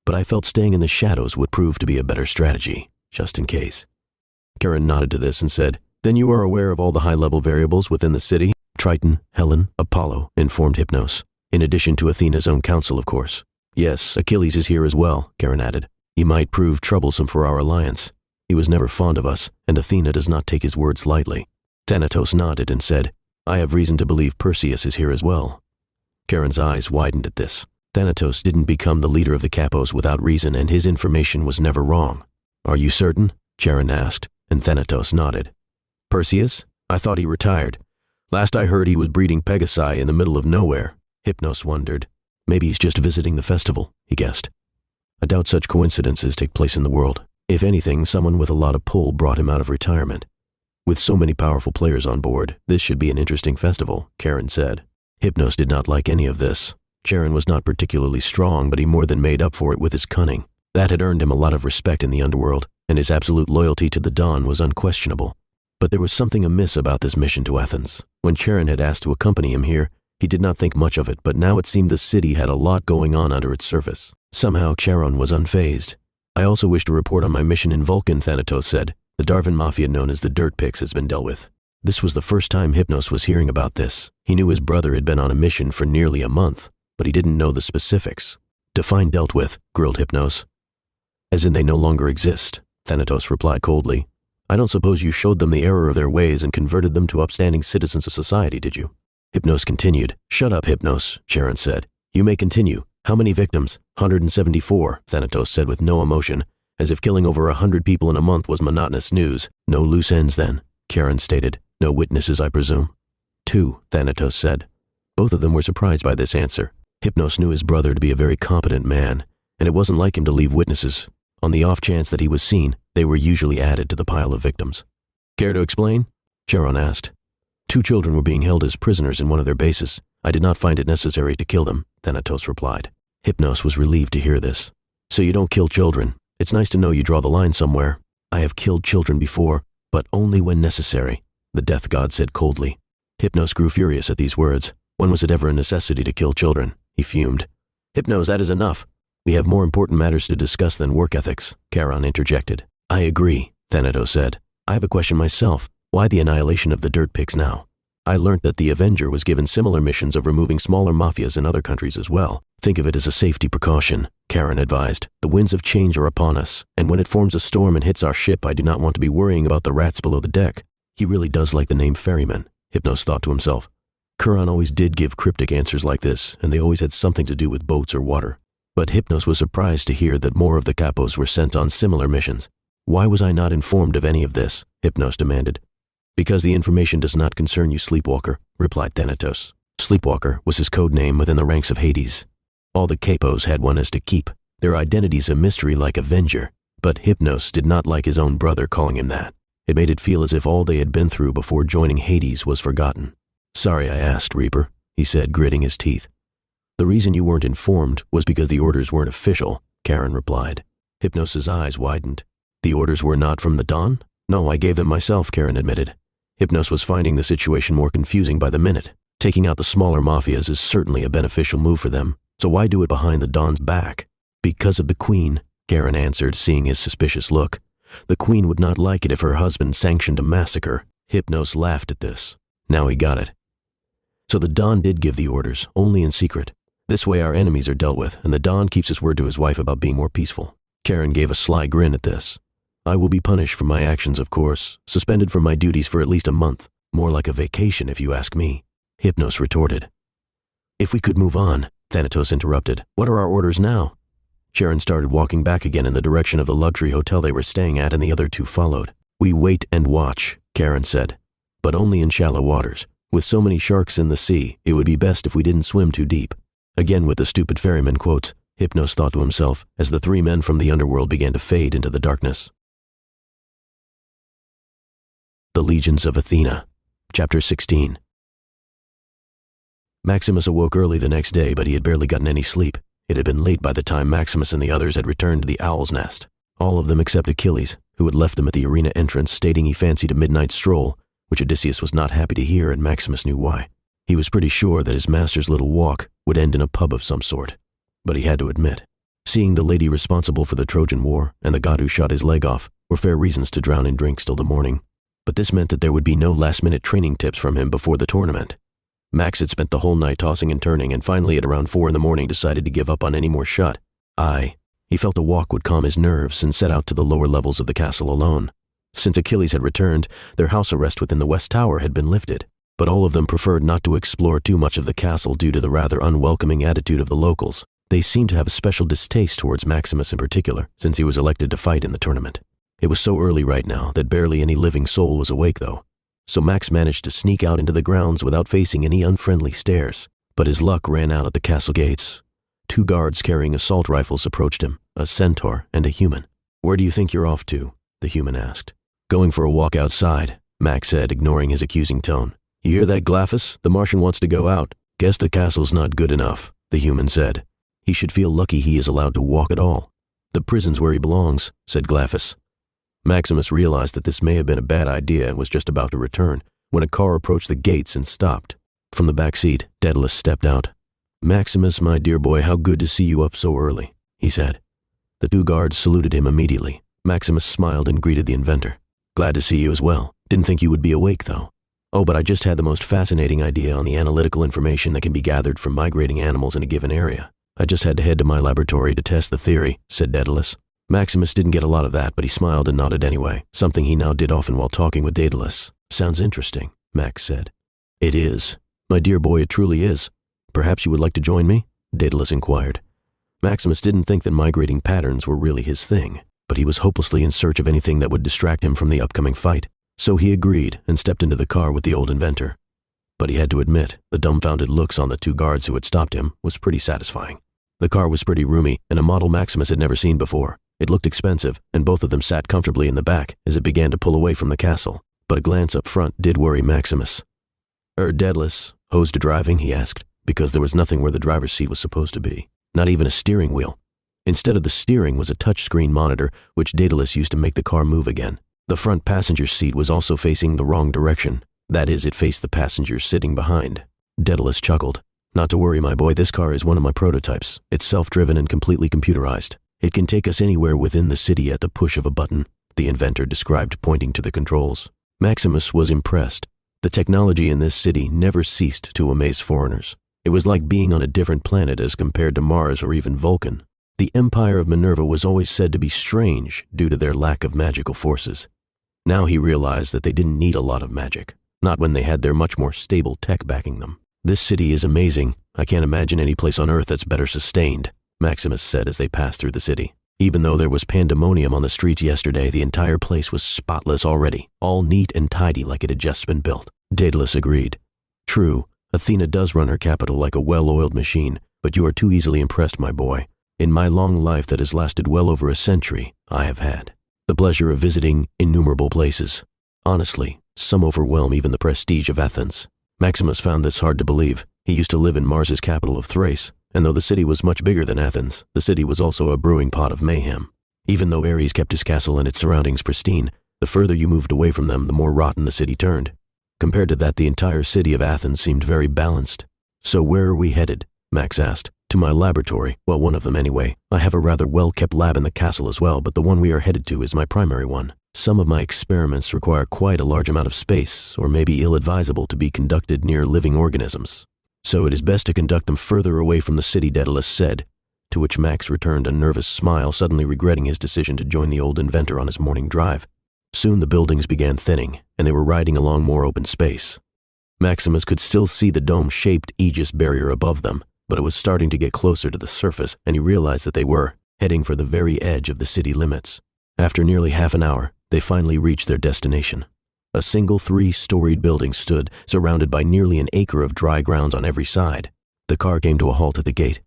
But I felt staying in the shadows would prove to be a better strategy, just in case. Charon nodded to this and said, Then you are aware of all the high-level variables within the city? Triton, Helen, Apollo, informed Hypnos. In addition to Athena's own council, of course. Yes, Achilles is here as well, Charon added. He might prove troublesome for our alliance. He was never fond of us, and Athena does not take his words lightly. Thanatos nodded and said, I have reason to believe Perseus is here as well. Charon's eyes widened at this. Thanatos didn't become the leader of the Capos without reason, and his information was never wrong. Are you certain? Charon asked, and Thanatos nodded. Perseus? I thought he retired. Last I heard he was breeding Pegasi in the middle of nowhere. Hypnos wondered. Maybe he's just visiting the festival, he guessed. I doubt such coincidences take place in the world. If anything, someone with a lot of pull brought him out of retirement. With so many powerful players on board, this should be an interesting festival, Charon said. Hypnos did not like any of this. Charon was not particularly strong, but he more than made up for it with his cunning. That had earned him a lot of respect in the underworld, and his absolute loyalty to the Dawn was unquestionable. But there was something amiss about this mission to Athens. When Charon had asked to accompany him here, he did not think much of it, but now it seemed the city had a lot going on under its surface. Somehow Charon was unfazed. I also wish to report on my mission in Vulcan, Thanatos said. The Darvan Mafia known as the Dirt Picks has been dealt with. This was the first time Hypnos was hearing about this. He knew his brother had been on a mission for nearly a month, but he didn't know the specifics. Define dealt with, grilled Hypnos. As in they no longer exist, Thanatos replied coldly. I don't suppose you showed them the error of their ways and converted them to upstanding citizens of society, did you? Hypnos continued. Shut up, Hypnos, Charon said. You may continue. How many victims? 174, Thanatos said with no emotion, as if killing over 100 people in a month was monotonous news. No loose ends then, Charon stated. No witnesses, I presume. 2, Thanatos said. Both of them were surprised by this answer. Hypnos knew his brother to be a very competent man, and it wasn't like him to leave witnesses. On the off chance that he was seen, they were usually added to the pile of victims. Care to explain? Charon asked. 2 children were being held as prisoners in one of their bases. I did not find it necessary to kill them, Thanatos replied. Hypnos was relieved to hear this. So you don't kill children. It's nice to know you draw the line somewhere. I have killed children before, but only when necessary, the death god said coldly. Hypnos grew furious at these words. When was it ever a necessity to kill children? He fumed. Hypnos, that is enough. We have more important matters to discuss than work ethics, Charon interjected. I agree, Thanatos said. I have a question myself. Why the annihilation of the Dirt Picks now? I learnt that the Avenger was given similar missions of removing smaller mafias in other countries as well. Think of it as a safety precaution, Charon advised. The winds of change are upon us, and when it forms a storm and hits our ship, I do not want to be worrying about the rats below the deck. He really does like the name ferryman, Hypnos thought to himself. Charon always did give cryptic answers like this, and they always had something to do with boats or water. But Hypnos was surprised to hear that more of the capos were sent on similar missions. Why was I not informed of any of this? Hypnos demanded. Because the information does not concern you, Sleepwalker, replied Thanatos. Sleepwalker was his code name within the ranks of Hades. All the capos had one as to keep, their identities a mystery like Avenger, but Hypnos did not like his own brother calling him that. It made it feel as if all they had been through before joining Hades was forgotten. Sorry I asked, Reaper, he said, gritting his teeth. The reason you weren't informed was because the orders weren't official, Charon replied. Hypnos' eyes widened. The orders were not from the Dawn? No, I gave them myself, Charon admitted. Hypnos was finding the situation more confusing by the minute. Taking out the smaller mafias is certainly a beneficial move for them, so why do it behind the Dawn's back? Because of the Queen, Karen answered, seeing his suspicious look. The queen would not like it if her husband sanctioned a massacre. Hypnos laughed at this. Now he got it. So the Don did give the orders, only in secret. This way our enemies are dealt with, and the Don keeps his word to his wife about being more peaceful. Karen gave a sly grin at this. I will be punished for my actions, of course, suspended from my duties for at least a month. More like a vacation, if you ask me. Hypnos retorted. If we could move on, Thanatos interrupted. What are our orders now? Sharon started walking back again in the direction of the luxury hotel they were staying at, and the other two followed. We wait and watch, Karen said. But only in shallow waters. With so many sharks in the sea, it would be best if we didn't swim too deep. Again with the stupid ferryman quotes, Hypnos thought to himself as the three men from the underworld began to fade into the darkness. The Legions of Athena, Chapter 16. Maximus awoke early the next day, but he had barely gotten any sleep. It had been late by the time Maximus and the others had returned to the Owl's Nest. All of them except Achilles, who had left them at the arena entrance stating he fancied a midnight stroll, which Odysseus was not happy to hear, and Maximus knew why. He was pretty sure that his master's little walk would end in a pub of some sort. But he had to admit, seeing the lady responsible for the Trojan War and the god who shot his leg off were fair reasons to drown in drinks till the morning. But this meant that there would be no last-minute training tips from him before the tournament. Max had spent the whole night tossing and turning, and finally at around 4 a.m. decided to give up on any more shot. He felt a walk would calm his nerves and set out to the lower levels of the castle alone. Since Achilles had returned, their house arrest within the West Tower had been lifted, but all of them preferred not to explore too much of the castle due to the rather unwelcoming attitude of the locals. They seemed to have a special distaste towards Maximus in particular, since he was elected to fight in the tournament. It was so early right now that barely any living soul was awake though, so Max managed to sneak out into the grounds without facing any unfriendly stares. But his luck ran out at the castle gates. 2 guards carrying assault rifles approached him, a centaur and a human. Where do you think you're off to? The human asked. Going for a walk outside, Max said, ignoring his accusing tone. You hear that, Glaphus? The Martian wants to go out. Guess the castle's not good enough, the human said. He should feel lucky he is allowed to walk at all. The prison's where he belongs, said Glaphus. Maximus realized that this may have been a bad idea and was just about to return when a car approached the gates and stopped. From the back seat, Daedalus stepped out. Maximus, my dear boy, how good to see you up so early, he said. The 2 guards saluted him immediately. Maximus smiled and greeted the inventor. Glad to see you as well. Didn't think you would be awake, though. Oh, but I just had the most fascinating idea on the analytical information that can be gathered from migrating animals in a given area. I just had to head to my laboratory to test the theory, said Daedalus. Maximus didn't get a lot of that, but he smiled and nodded anyway, something he now did often while talking with Daedalus. Sounds interesting, Max said. It is. My dear boy, it truly is. Perhaps you would like to join me? Daedalus inquired. Maximus didn't think that migrating patterns were really his thing, but he was hopelessly in search of anything that would distract him from the upcoming fight. So he agreed and stepped into the car with the old inventor. But he had to admit, the dumbfounded looks on the 2 guards who had stopped him was pretty satisfying. The car was pretty roomy and a model Maximus had never seen before. It looked expensive, and both of them sat comfortably in the back as it began to pull away from the castle. But a glance up front did worry Maximus. Daedalus, hosed to driving, he asked, because there was nothing where the driver's seat was supposed to be. Not even a steering wheel. Instead of the steering was a touchscreen monitor, which Daedalus used to make the car move again. The front passenger seat was also facing the wrong direction. That is, it faced the passengers sitting behind. Daedalus chuckled. Not to worry, my boy, this car is one of my prototypes. It's self-driven and completely computerized. It can take us anywhere within the city at the push of a button, the inventor described, pointing to the controls. Maximus was impressed. The technology in this city never ceased to amaze foreigners. It was like being on a different planet as compared to Mars or even Vulcan. The Empire of Minerva was always said to be strange due to their lack of magical forces. Now he realized that they didn't need a lot of magic, not when they had their much more stable tech backing them. This city is amazing. I can't imagine any place on Earth that's better sustained, Maximus said as they passed through the city. Even though there was pandemonium on the streets yesterday, the entire place was spotless already, all neat and tidy like it had just been built. Daedalus agreed. True, Athena does run her capital like a well-oiled machine, but you are too easily impressed, my boy. In my long life that has lasted well over a century, I have had the pleasure of visiting innumerable places. Honestly, some overwhelm even the prestige of Athens. Maximus found this hard to believe. He used to live in Mars's capital of Thrace, and though the city was much bigger than Athens, the city was also a brewing pot of mayhem. Even though Ares kept his castle and its surroundings pristine, the further you moved away from them, the more rotten the city turned. Compared to that, the entire city of Athens seemed very balanced. So where are we headed? Max asked. To my laboratory, well, one of them anyway. I have a rather well-kept lab in the castle as well, but the one we are headed to is my primary one. Some of my experiments require quite a large amount of space, or may be ill-advisable to be conducted near living organisms. So it is best to conduct them further away from the city, Daedalus said, to which Max returned a nervous smile, suddenly regretting his decision to join the old inventor on his morning drive. Soon the buildings began thinning, and they were riding along more open space. Maximus could still see the dome-shaped Aegis barrier above them, but it was starting to get closer to the surface, and he realized that they were heading for the very edge of the city limits. After nearly half an hour, they finally reached their destination. A single 3-storied building stood, surrounded by nearly an acre of dry grounds on every side. The car came to a halt at the gate.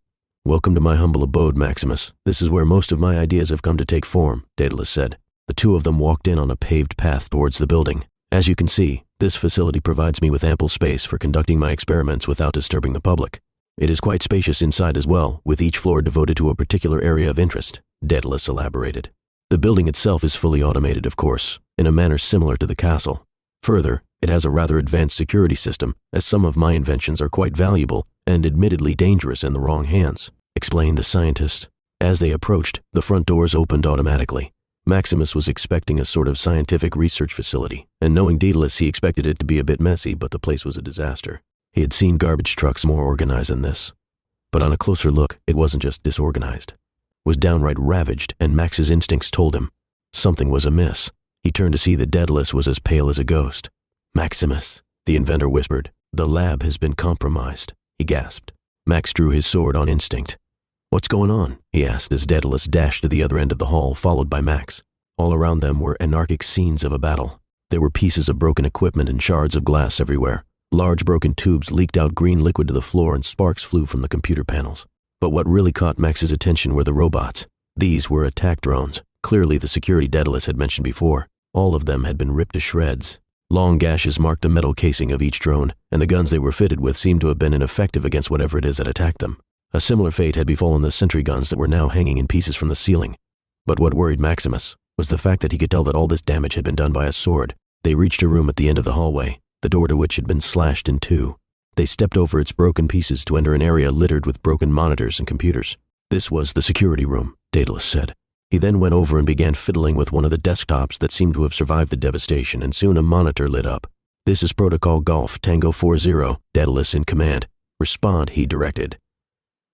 "Welcome to my humble abode, Maximus. This is where most of my ideas have come to take form," Daedalus said. The two of them walked in on a paved path towards the building. "As you can see, this facility provides me with ample space for conducting my experiments without disturbing the public. It is quite spacious inside as well, with each floor devoted to a particular area of interest," Daedalus elaborated. "The building itself is fully automated, of course, in a manner similar to the castle. Further, it has a rather advanced security system, as some of my inventions are quite valuable and admittedly dangerous in the wrong hands," explained the scientist. As they approached, the front doors opened automatically. Maximus was expecting a sort of scientific research facility, and knowing Daedalus, he expected it to be a bit messy, but the place was a disaster. He had seen garbage trucks more organized than this. But on a closer look, it wasn't just disorganized. It was downright ravaged, and Max's instincts told him something was amiss. He turned to see that Daedalus was as pale as a ghost. "Maximus," the inventor whispered, "the lab has been compromised," he gasped. Max drew his sword on instinct. "What's going on?" he asked as Daedalus dashed to the other end of the hall, followed by Max. All around them were anarchic scenes of a battle. There were pieces of broken equipment and shards of glass everywhere. Large broken tubes leaked out green liquid to the floor and sparks flew from the computer panels. But what really caught Max's attention were the robots. These were attack drones, clearly the security Daedalus had mentioned before. All of them had been ripped to shreds. Long gashes marked the metal casing of each drone, and the guns they were fitted with seemed to have been ineffective against whatever it is that attacked them. A similar fate had befallen the sentry guns that were now hanging in pieces from the ceiling. But what worried Maximus was the fact that he could tell that all this damage had been done by a sword. They reached a room at the end of the hallway, the door to which had been slashed in two. They stepped over its broken pieces to enter an area littered with broken monitors and computers. "This was the security room," Daedalus said. He then went over and began fiddling with one of the desktops that seemed to have survived the devastation, and soon a monitor lit up. "This is Protocol Golf, Tango 40, Daedalus in command. Respond," he directed.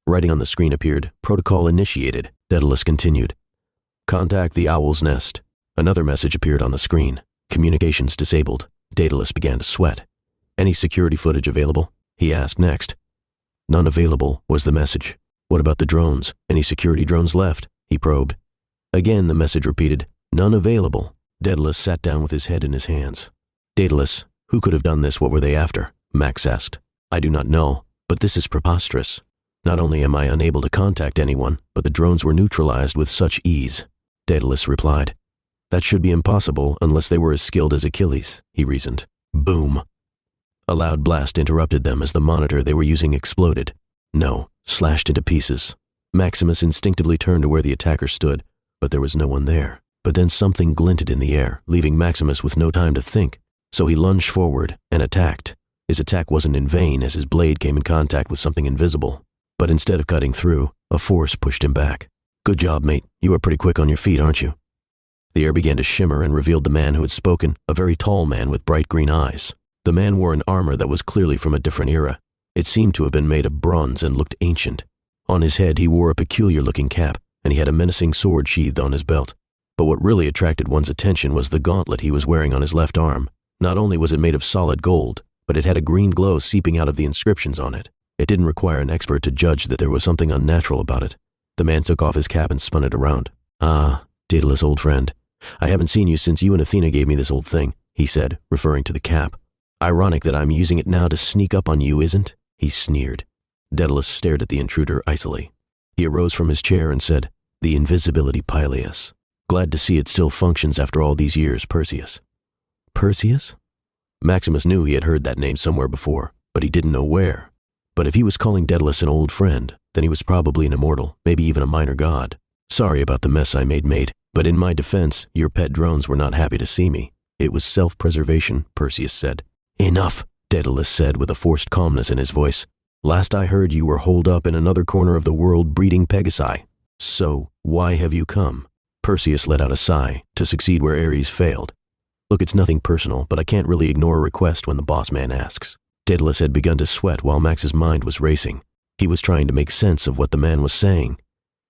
Writing on the screen appeared, "Protocol initiated," Daedalus continued. "Contact the Owl's Nest." Another message appeared on the screen. "Communications disabled." Daedalus began to sweat. "Any security footage available?" he asked next. "None available," was the message. "What about the drones? Any security drones left?" he probed. Again the message repeated, "None available." Daedalus sat down with his head in his hands. "Daedalus, who could have done this? What were they after?" Max asked. "I do not know, but this is preposterous. Not only am I unable to contact anyone, but the drones were neutralized with such ease." Daedalus replied. "That should be impossible unless they were as skilled as Achilles," he reasoned. Boom. A loud blast interrupted them as the monitor they were using exploded. No, slashed into pieces. Maximus instinctively turned to where the attacker stood, but there was no one there. But then something glinted in the air, leaving Maximus with no time to think. So he lunged forward and attacked. His attack wasn't in vain as his blade came in contact with something invisible. But instead of cutting through, a force pushed him back. "Good job, mate. You are pretty quick on your feet, aren't you?" The air began to shimmer and revealed the man who had spoken, a very tall man with bright green eyes. The man wore an armor that was clearly from a different era. It seemed to have been made of bronze and looked ancient. On his head he wore a peculiar-looking cap, and he had a menacing sword sheathed on his belt. But what really attracted one's attention was the gauntlet he was wearing on his left arm. Not only was it made of solid gold, but it had a green glow seeping out of the inscriptions on it. It didn't require an expert to judge that there was something unnatural about it. The man took off his cap and spun it around. "Ah, Daedalus, old friend. I haven't seen you since you and Athena gave me this old thing," he said, referring to the cap. "Ironic that I'm using it now to sneak up on you, isn't?" he sneered. Daedalus stared at the intruder icily. He arose from his chair and said, "The invisibility pileus. Glad to see it still functions after all these years, Perseus." Perseus? Maximus knew he had heard that name somewhere before, but he didn't know where. But if he was calling Daedalus an old friend, then he was probably an immortal, maybe even a minor god. "Sorry about the mess I made, mate, but in my defense, your pet drones were not happy to see me. It was self-preservation," Perseus said. "Enough," Daedalus said with a forced calmness in his voice. Last I heard you were holed up in another corner of the world breeding Pegasi. So, why have you come? Perseus let out a sigh, to succeed where Ares failed. Look, it's nothing personal, but I can't really ignore a request when the boss man asks. Daedalus had begun to sweat while Max's mind was racing. He was trying to make sense of what the man was saying.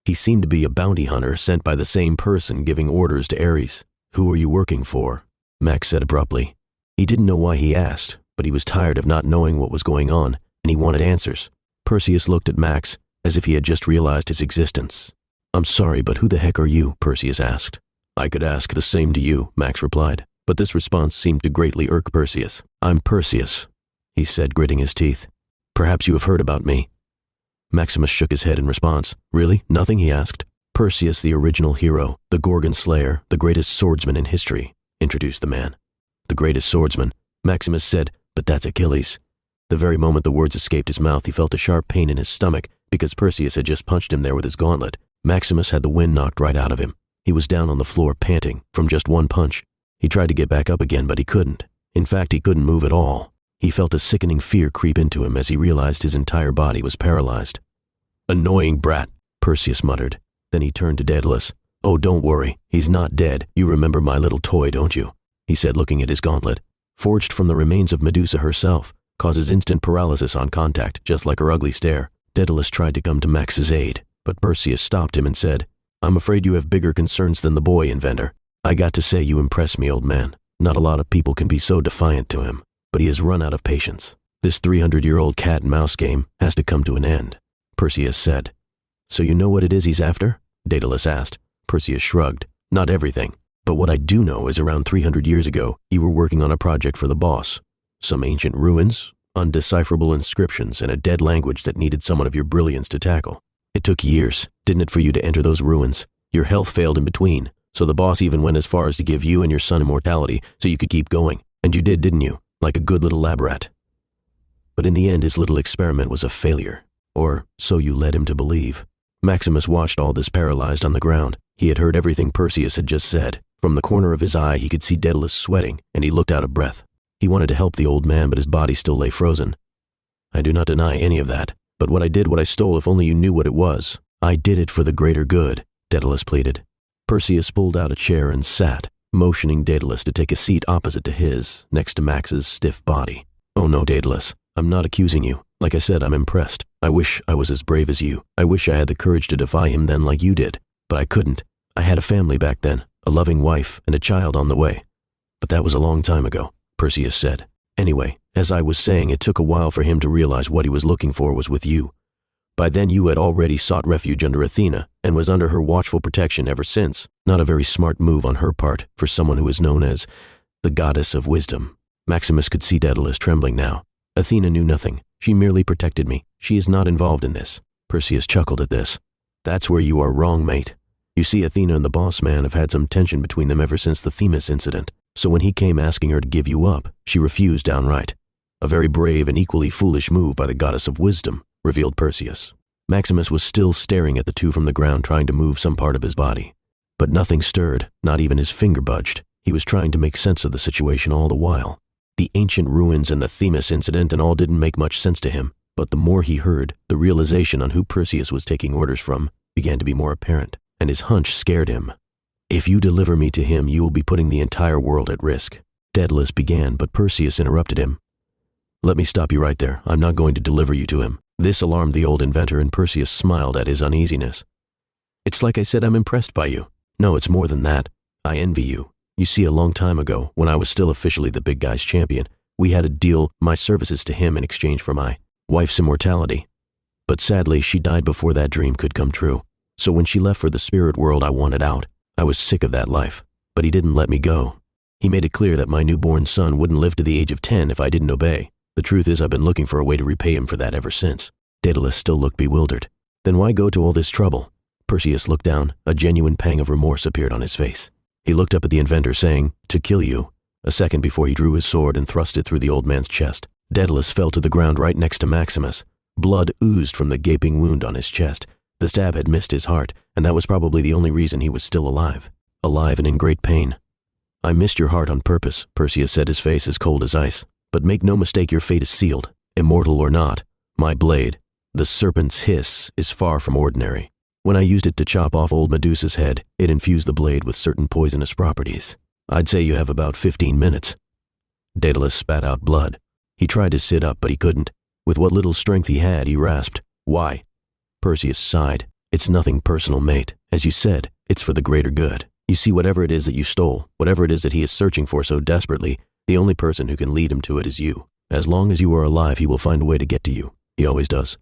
He seemed to be a bounty hunter sent by the same person giving orders to Ares. Who are you working for? Max said abruptly. He didn't know why he asked, but he was tired of not knowing what was going on, and he wanted answers. Perseus looked at Max as if he had just realized his existence. I'm sorry, but who the heck are you? Perseus asked. I could ask the same to you, Max replied, but this response seemed to greatly irk Perseus. I'm Perseus, he said, gritting his teeth. Perhaps you have heard about me. Maximus shook his head in response. Really? Nothing? He asked. Perseus, the original hero, the Gorgon slayer, the greatest swordsman in history, introduced the man. The greatest swordsman, Maximus said, but that's Achilles. The very moment the words escaped his mouth, he felt a sharp pain in his stomach because Perseus had just punched him there with his gauntlet. Maximus had the wind knocked right out of him. He was down on the floor panting from just one punch. He tried to get back up again, but he couldn't. In fact, he couldn't move at all. He felt a sickening fear creep into him as he realized his entire body was paralyzed. Annoying brat, Perseus muttered. Then he turned to Daedalus. Oh, don't worry, he's not dead. You remember my little toy, don't you? He said, looking at his gauntlet. Forged from the remains of Medusa herself, causes instant paralysis on contact, just like her ugly stare. Daedalus tried to come to Max's aid, but Perseus stopped him and said, I'm afraid you have bigger concerns than the boy, inventor. I got to say you impress me, old man. Not a lot of people can be so defiant to him, but he has run out of patience. This 300-year-old cat and mouse game has to come to an end, Perseus said. So you know what it is he's after? Daedalus asked. Perseus shrugged. Not everything, but what I do know is around 300 years ago, you were working on a project for the boss. Some ancient ruins, undecipherable inscriptions, and a dead language that needed someone of your brilliance to tackle. It took years, didn't it, for you to enter those ruins? Your health failed in between, so the boss even went as far as to give you and your son immortality so you could keep going. And you did, didn't you? Like a good little lab rat. But in the end, his little experiment was a failure. Or so you led him to believe. Maximus watched all this paralyzed on the ground. He had heard everything Perseus had just said. From the corner of his eye, he could see Daedalus sweating, and he looked out of breath. He wanted to help the old man, but his body still lay frozen. I do not deny any of that. But what I stole, if only you knew what it was. I did it for the greater good, Daedalus pleaded. Perseus pulled out a chair and sat, motioning Daedalus to take a seat opposite to his, next to Max's stiff body. Oh no, Daedalus, I'm not accusing you. Like I said, I'm impressed. I wish I was as brave as you. I wish I had the courage to defy him then like you did. But I couldn't. I had a family back then, a loving wife and a child on the way. But that was a long time ago, Perseus said. Anyway, as I was saying, it took a while for him to realize what he was looking for was with you. By then you had already sought refuge under Athena and was under her watchful protection ever since. Not a very smart move on her part for someone who is known as the goddess of wisdom. Maximus could see Daedalus trembling now. Athena knew nothing. She merely protected me. She is not involved in this. Perseus chuckled at this. That's where you are wrong, mate. You see, Athena and the boss man have had some tension between them ever since the Themis incident. So when he came asking her to give you up, she refused outright. A very brave and equally foolish move by the goddess of wisdom, revealed Perseus. Maximus was still staring at the two from the ground, trying to move some part of his body. But nothing stirred, not even his finger budged. He was trying to make sense of the situation all the while. The ancient ruins and the Themis incident and all didn't make much sense to him, but the more he heard, the realization on who Perseus was taking orders from began to be more apparent, and his hunch scared him. If you deliver me to him, you will be putting the entire world at risk. Daedalus began, but Perseus interrupted him. Let me stop you right there. I'm not going to deliver you to him. This alarmed the old inventor, and Perseus smiled at his uneasiness. It's like I said, I'm impressed by you. No, it's more than that. I envy you. You see, a long time ago, when I was still officially the big guy's champion, we had to deal my services to him in exchange for my wife's immortality. But sadly, she died before that dream could come true. So when she left for the spirit world, I wanted out. I was sick of that life, but he didn't let me go. He made it clear that my newborn son wouldn't live to the age of 10 if I didn't obey. The truth is, I've been looking for a way to repay him for that ever since. Daedalus still looked bewildered. Then why go to all this trouble? Perseus looked down. A genuine pang of remorse appeared on his face. He looked up at the inventor, saying, to kill you. A second before he drew his sword and thrust it through the old man's chest. Daedalus fell to the ground right next to Maximus. Blood oozed from the gaping wound on his chest. The stab had missed his heart, and that was probably the only reason he was still alive. Alive and in great pain. I missed your heart on purpose, Perseus said, his face as cold as ice. But make no mistake, your fate is sealed. Immortal or not, My blade, the serpent's hiss, is far from ordinary. When I used it to chop off old Medusa's head, it infused the blade with certain poisonous properties. I'd say you have about 15 minutes. Daedalus spat out blood. He tried to sit up, but he couldn't. With what little strength he had, he rasped, "Why?" Perseus sighed. "It's nothing personal, mate. As you said, it's for the greater good. You see, whatever it is that you stole, whatever it is that he is searching for so desperately, the only person who can lead him to it is you. As long as you are alive, he will find a way to get to you. He always does.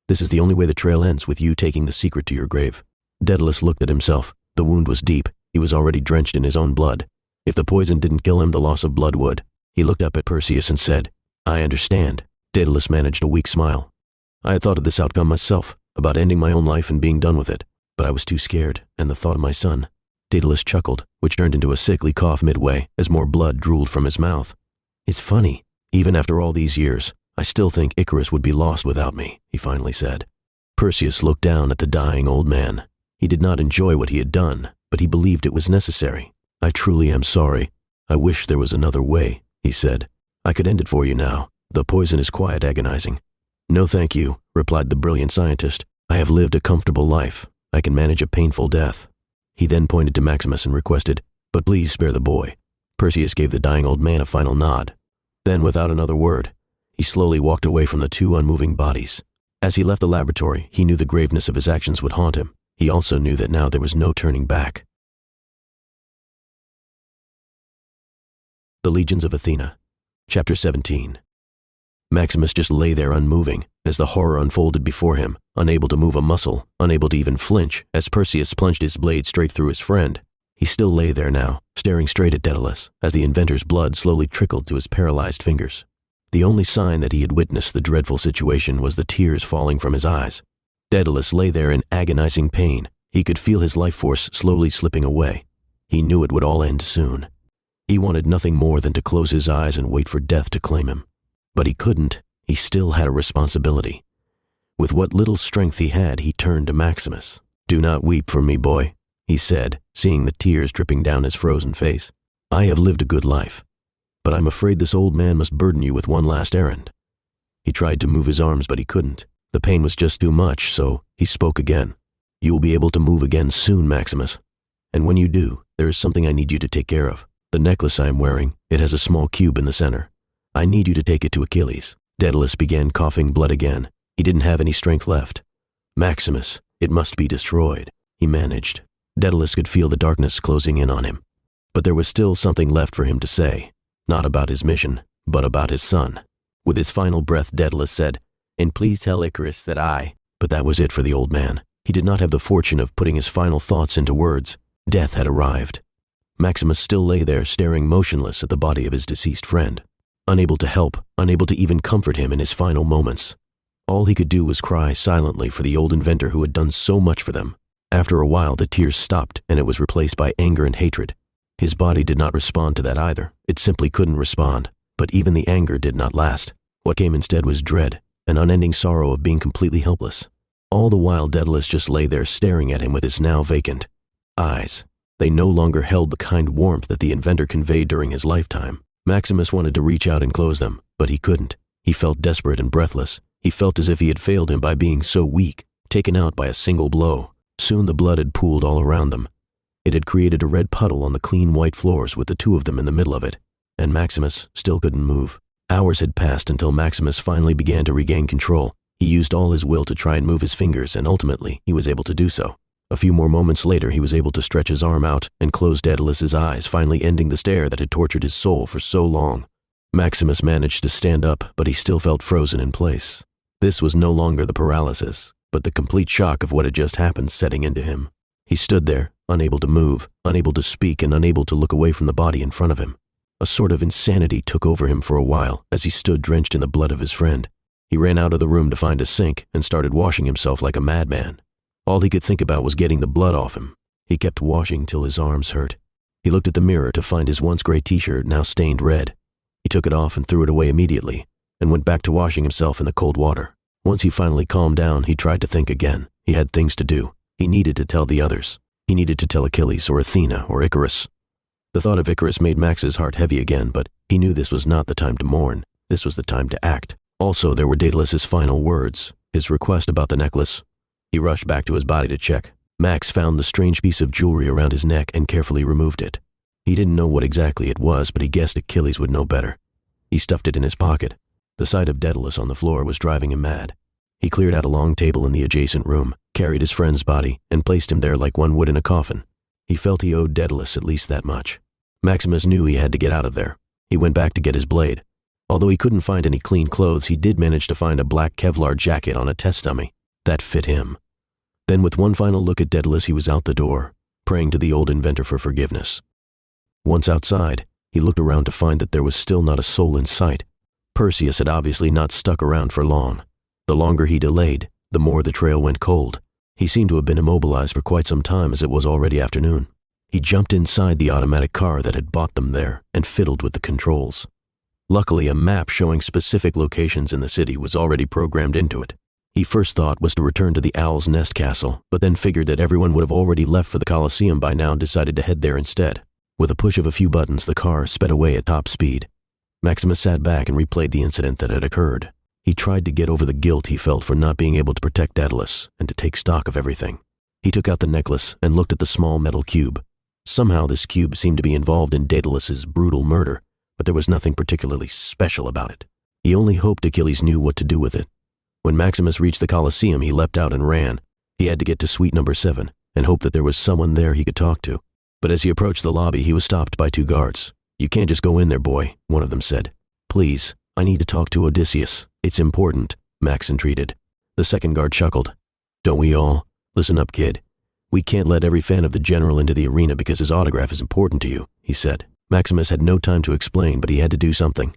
This is the only way the trail ends, with you taking the secret to your grave." Daedalus looked at himself. The wound was deep. He was already drenched in his own blood. If the poison didn't kill him, the loss of blood would. He looked up at Perseus and said, "I understand." Daedalus managed a weak smile. "I had thought of this outcome myself, about ending my own life and being done with it. But I was too scared, and the thought of my son." Daedalus chuckled, which turned into a sickly cough midway as more blood drooled from his mouth. "It's funny. Even after all these years, I still think Icarus would be lost without me," he finally said. Perseus looked down at the dying old man. He did not enjoy what he had done, but he believed it was necessary. "I truly am sorry. I wish there was another way," he said. "I could end it for you now. The poison is quite agonizing." "No thank you," replied the brilliant scientist. "I have lived a comfortable life. I can manage a painful death." He then pointed to Maximus and requested, "But please spare the boy." Perseus gave the dying old man a final nod. Then, without another word, he slowly walked away from the two unmoving bodies. As he left the laboratory, he knew the graveness of his actions would haunt him. He also knew that now there was no turning back. The Legions of Athena, Chapter 17. Maximus just lay there unmoving as the horror unfolded before him, unable to move a muscle, unable to even flinch as Perseus plunged his blade straight through his friend. He still lay there now, staring straight at Daedalus as the inventor's blood slowly trickled to his paralyzed fingers. The only sign that he had witnessed the dreadful situation was the tears falling from his eyes. Daedalus lay there in agonizing pain. He could feel his life force slowly slipping away. He knew it would all end soon. He wanted nothing more than to close his eyes and wait for death to claim him. But he couldn't. He still had a responsibility. With what little strength he had, he turned to Maximus. "Do not weep for me, boy," he said, seeing the tears dripping down his frozen face. "I have lived a good life, but I'm afraid this old man must burden you with one last errand." He tried to move his arms, but he couldn't. The pain was just too much, so he spoke again. "You will be able to move again soon, Maximus. And when you do, there is something I need you to take care of. The necklace I am wearing, it has a small cube in the center. I need you to take it to Achilles." Daedalus began coughing blood again. He didn't have any strength left. "Maximus, it must be destroyed," he managed. Daedalus could feel the darkness closing in on him. But there was still something left for him to say, not about his mission, but about his son. With his final breath, Daedalus said, "And please tell Icarus that I—" But that was it for the old man. He did not have the fortune of putting his final thoughts into words. Death had arrived. Maximus still lay there staring motionless at the body of his deceased friend, unable to help, unable to even comfort him in his final moments. All he could do was cry silently for the old inventor who had done so much for them. After a while, the tears stopped, and it was replaced by anger and hatred. His body did not respond to that either. It simply couldn't respond. But even the anger did not last. What came instead was dread, an unending sorrow of being completely helpless. All the while, Daedalus just lay there staring at him with his now vacant eyes. They no longer held the kind warmth that the inventor conveyed during his lifetime. Maximus wanted to reach out and close them, but he couldn't. He felt desperate and breathless. He felt as if he had failed him by being so weak, taken out by a single blow. Soon the blood had pooled all around them. It had created a red puddle on the clean white floors with the two of them in the middle of it, and Maximus still couldn't move. Hours had passed until Maximus finally began to regain control. He used all his will to try and move his fingers, and ultimately he was able to do so. A few more moments later, he was able to stretch his arm out and close Daedalus's eyes, finally ending the stare that had tortured his soul for so long. Maximus managed to stand up, but he still felt frozen in place. This was no longer the paralysis, but the complete shock of what had just happened setting into him. He stood there, unable to move, unable to speak, and unable to look away from the body in front of him. A sort of insanity took over him for a while as he stood drenched in the blood of his friend. He ran out of the room to find a sink and started washing himself like a madman. All he could think about was getting the blood off him. He kept washing till his arms hurt. He looked at the mirror to find his once gray t-shirt now stained red. He took it off and threw it away immediately, and went back to washing himself in the cold water. Once he finally calmed down, he tried to think again. He had things to do. He needed to tell the others. He needed to tell Achilles or Athena or Icarus. The thought of Icarus made Max's heart heavy again, but he knew this was not the time to mourn. This was the time to act. Also, there were Daedalus's final words, his request about the necklace. He rushed back to his body to check. Max found the strange piece of jewelry around his neck and carefully removed it. He didn't know what exactly it was, but he guessed Achilles would know better. He stuffed it in his pocket. The sight of Daedalus on the floor was driving him mad. He cleared out a long table in the adjacent room, carried his friend's body, and placed him there like one would in a coffin. He felt he owed Daedalus at least that much. Maximus knew he had to get out of there. He went back to get his blade. Although he couldn't find any clean clothes, he did manage to find a black Kevlar jacket on a test dummy. That fit him. Then with one final look at Daedalus, he was out the door, praying to the old inventor for forgiveness. Once outside, he looked around to find that there was still not a soul in sight. Perseus had obviously not stuck around for long. The longer he delayed, the more the trail went cold. He seemed to have been immobilized for quite some time, as it was already afternoon. He jumped inside the automatic car that had bought them there and fiddled with the controls. Luckily, a map showing specific locations in the city was already programmed into it. He first thought was to return to the Owl's Nest Castle, but then figured that everyone would have already left for the Colosseum by now and decided to head there instead. With a push of a few buttons, the car sped away at top speed. Maximus sat back and replayed the incident that had occurred. He tried to get over the guilt he felt for not being able to protect Daedalus and to take stock of everything. He took out the necklace and looked at the small metal cube. Somehow this cube seemed to be involved in Daedalus's brutal murder, but there was nothing particularly special about it. He only hoped Achilles knew what to do with it. When Maximus reached the Colosseum, he leapt out and ran. He had to get to suite number 7 and hope that there was someone there he could talk to. But as he approached the lobby, he was stopped by 2 guards. "You can't just go in there, boy," one of them said. "Please, I need to talk to Odysseus. It's important," Max entreated. The second guard chuckled. "Don't we all? Listen up, kid. We can't let every fan of the general into the arena because his autograph is important to you," he said. Maximus had no time to explain, but he had to do something.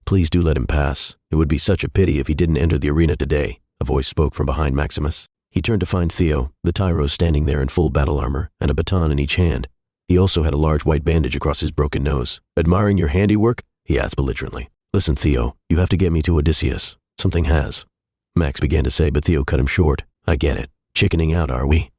"Please do let him pass. It would be such a pity if he didn't enter the arena today," a voice spoke from behind Maximus. He turned to find Theo, the Tyro, standing there in full battle armor and a baton in each hand. He also had a large white bandage across his broken nose. "Admiring your handiwork?" he asked belligerently. "Listen, Theo, you have to get me to Odysseus. Something has." Max began to say, but Theo cut him short. "I get it. Chickening out, are we?"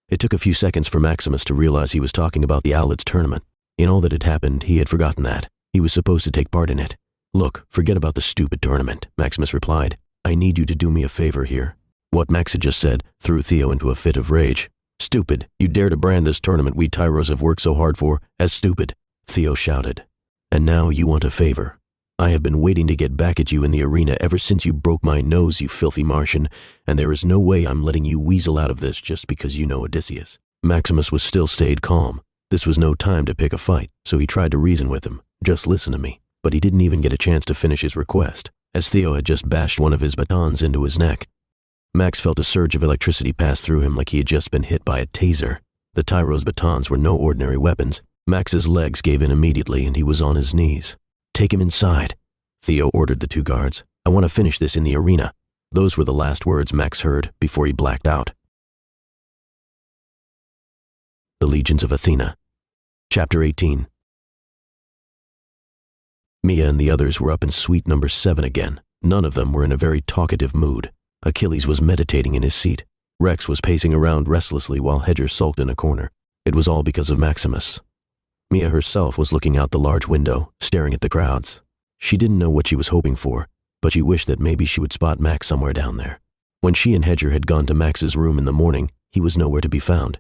It took a few seconds for Maximus to realize he was talking about the Owlet's tournament. In all that had happened, he had forgotten that. He was supposed to take part in it. "Look, forget about the stupid tournament," Maximus replied. "I need you to do me a favor here." What Max had just said threw Theo into a fit of rage. "Stupid! You dare to brand this tournament we Tyros have worked so hard for as stupid!" Theo shouted. "And now you want a favor. I have been waiting to get back at you in the arena ever since you broke my nose, you filthy Martian, and there is no way I'm letting you weasel out of this just because you know Odysseus." Maximus was still stayed calm. This was no time to pick a fight, so he tried to reason with him. "Just listen to me." But he didn't even get a chance to finish his request, as Theo had just bashed one of his batons into his neck. Max felt a surge of electricity pass through him like he had just been hit by a taser. The Tyro's batons were no ordinary weapons. Max's legs gave in immediately and he was on his knees. "Take him inside," Theo ordered the 2 guards. "I want to finish this in the arena." Those were the last words Max heard before he blacked out. The Legions of Athena. Chapter 18. Mia and the others were up in suite number 7 again. None of them were in a very talkative mood. Achilles was meditating in his seat. Rex was pacing around restlessly while Hedger sulked in a corner. It was all because of Maximus. Mia herself was looking out the large window, staring at the crowds. She didn't know what she was hoping for, but she wished that maybe she would spot Max somewhere down there. When she and Hedger had gone to Max's room in the morning, he was nowhere to be found.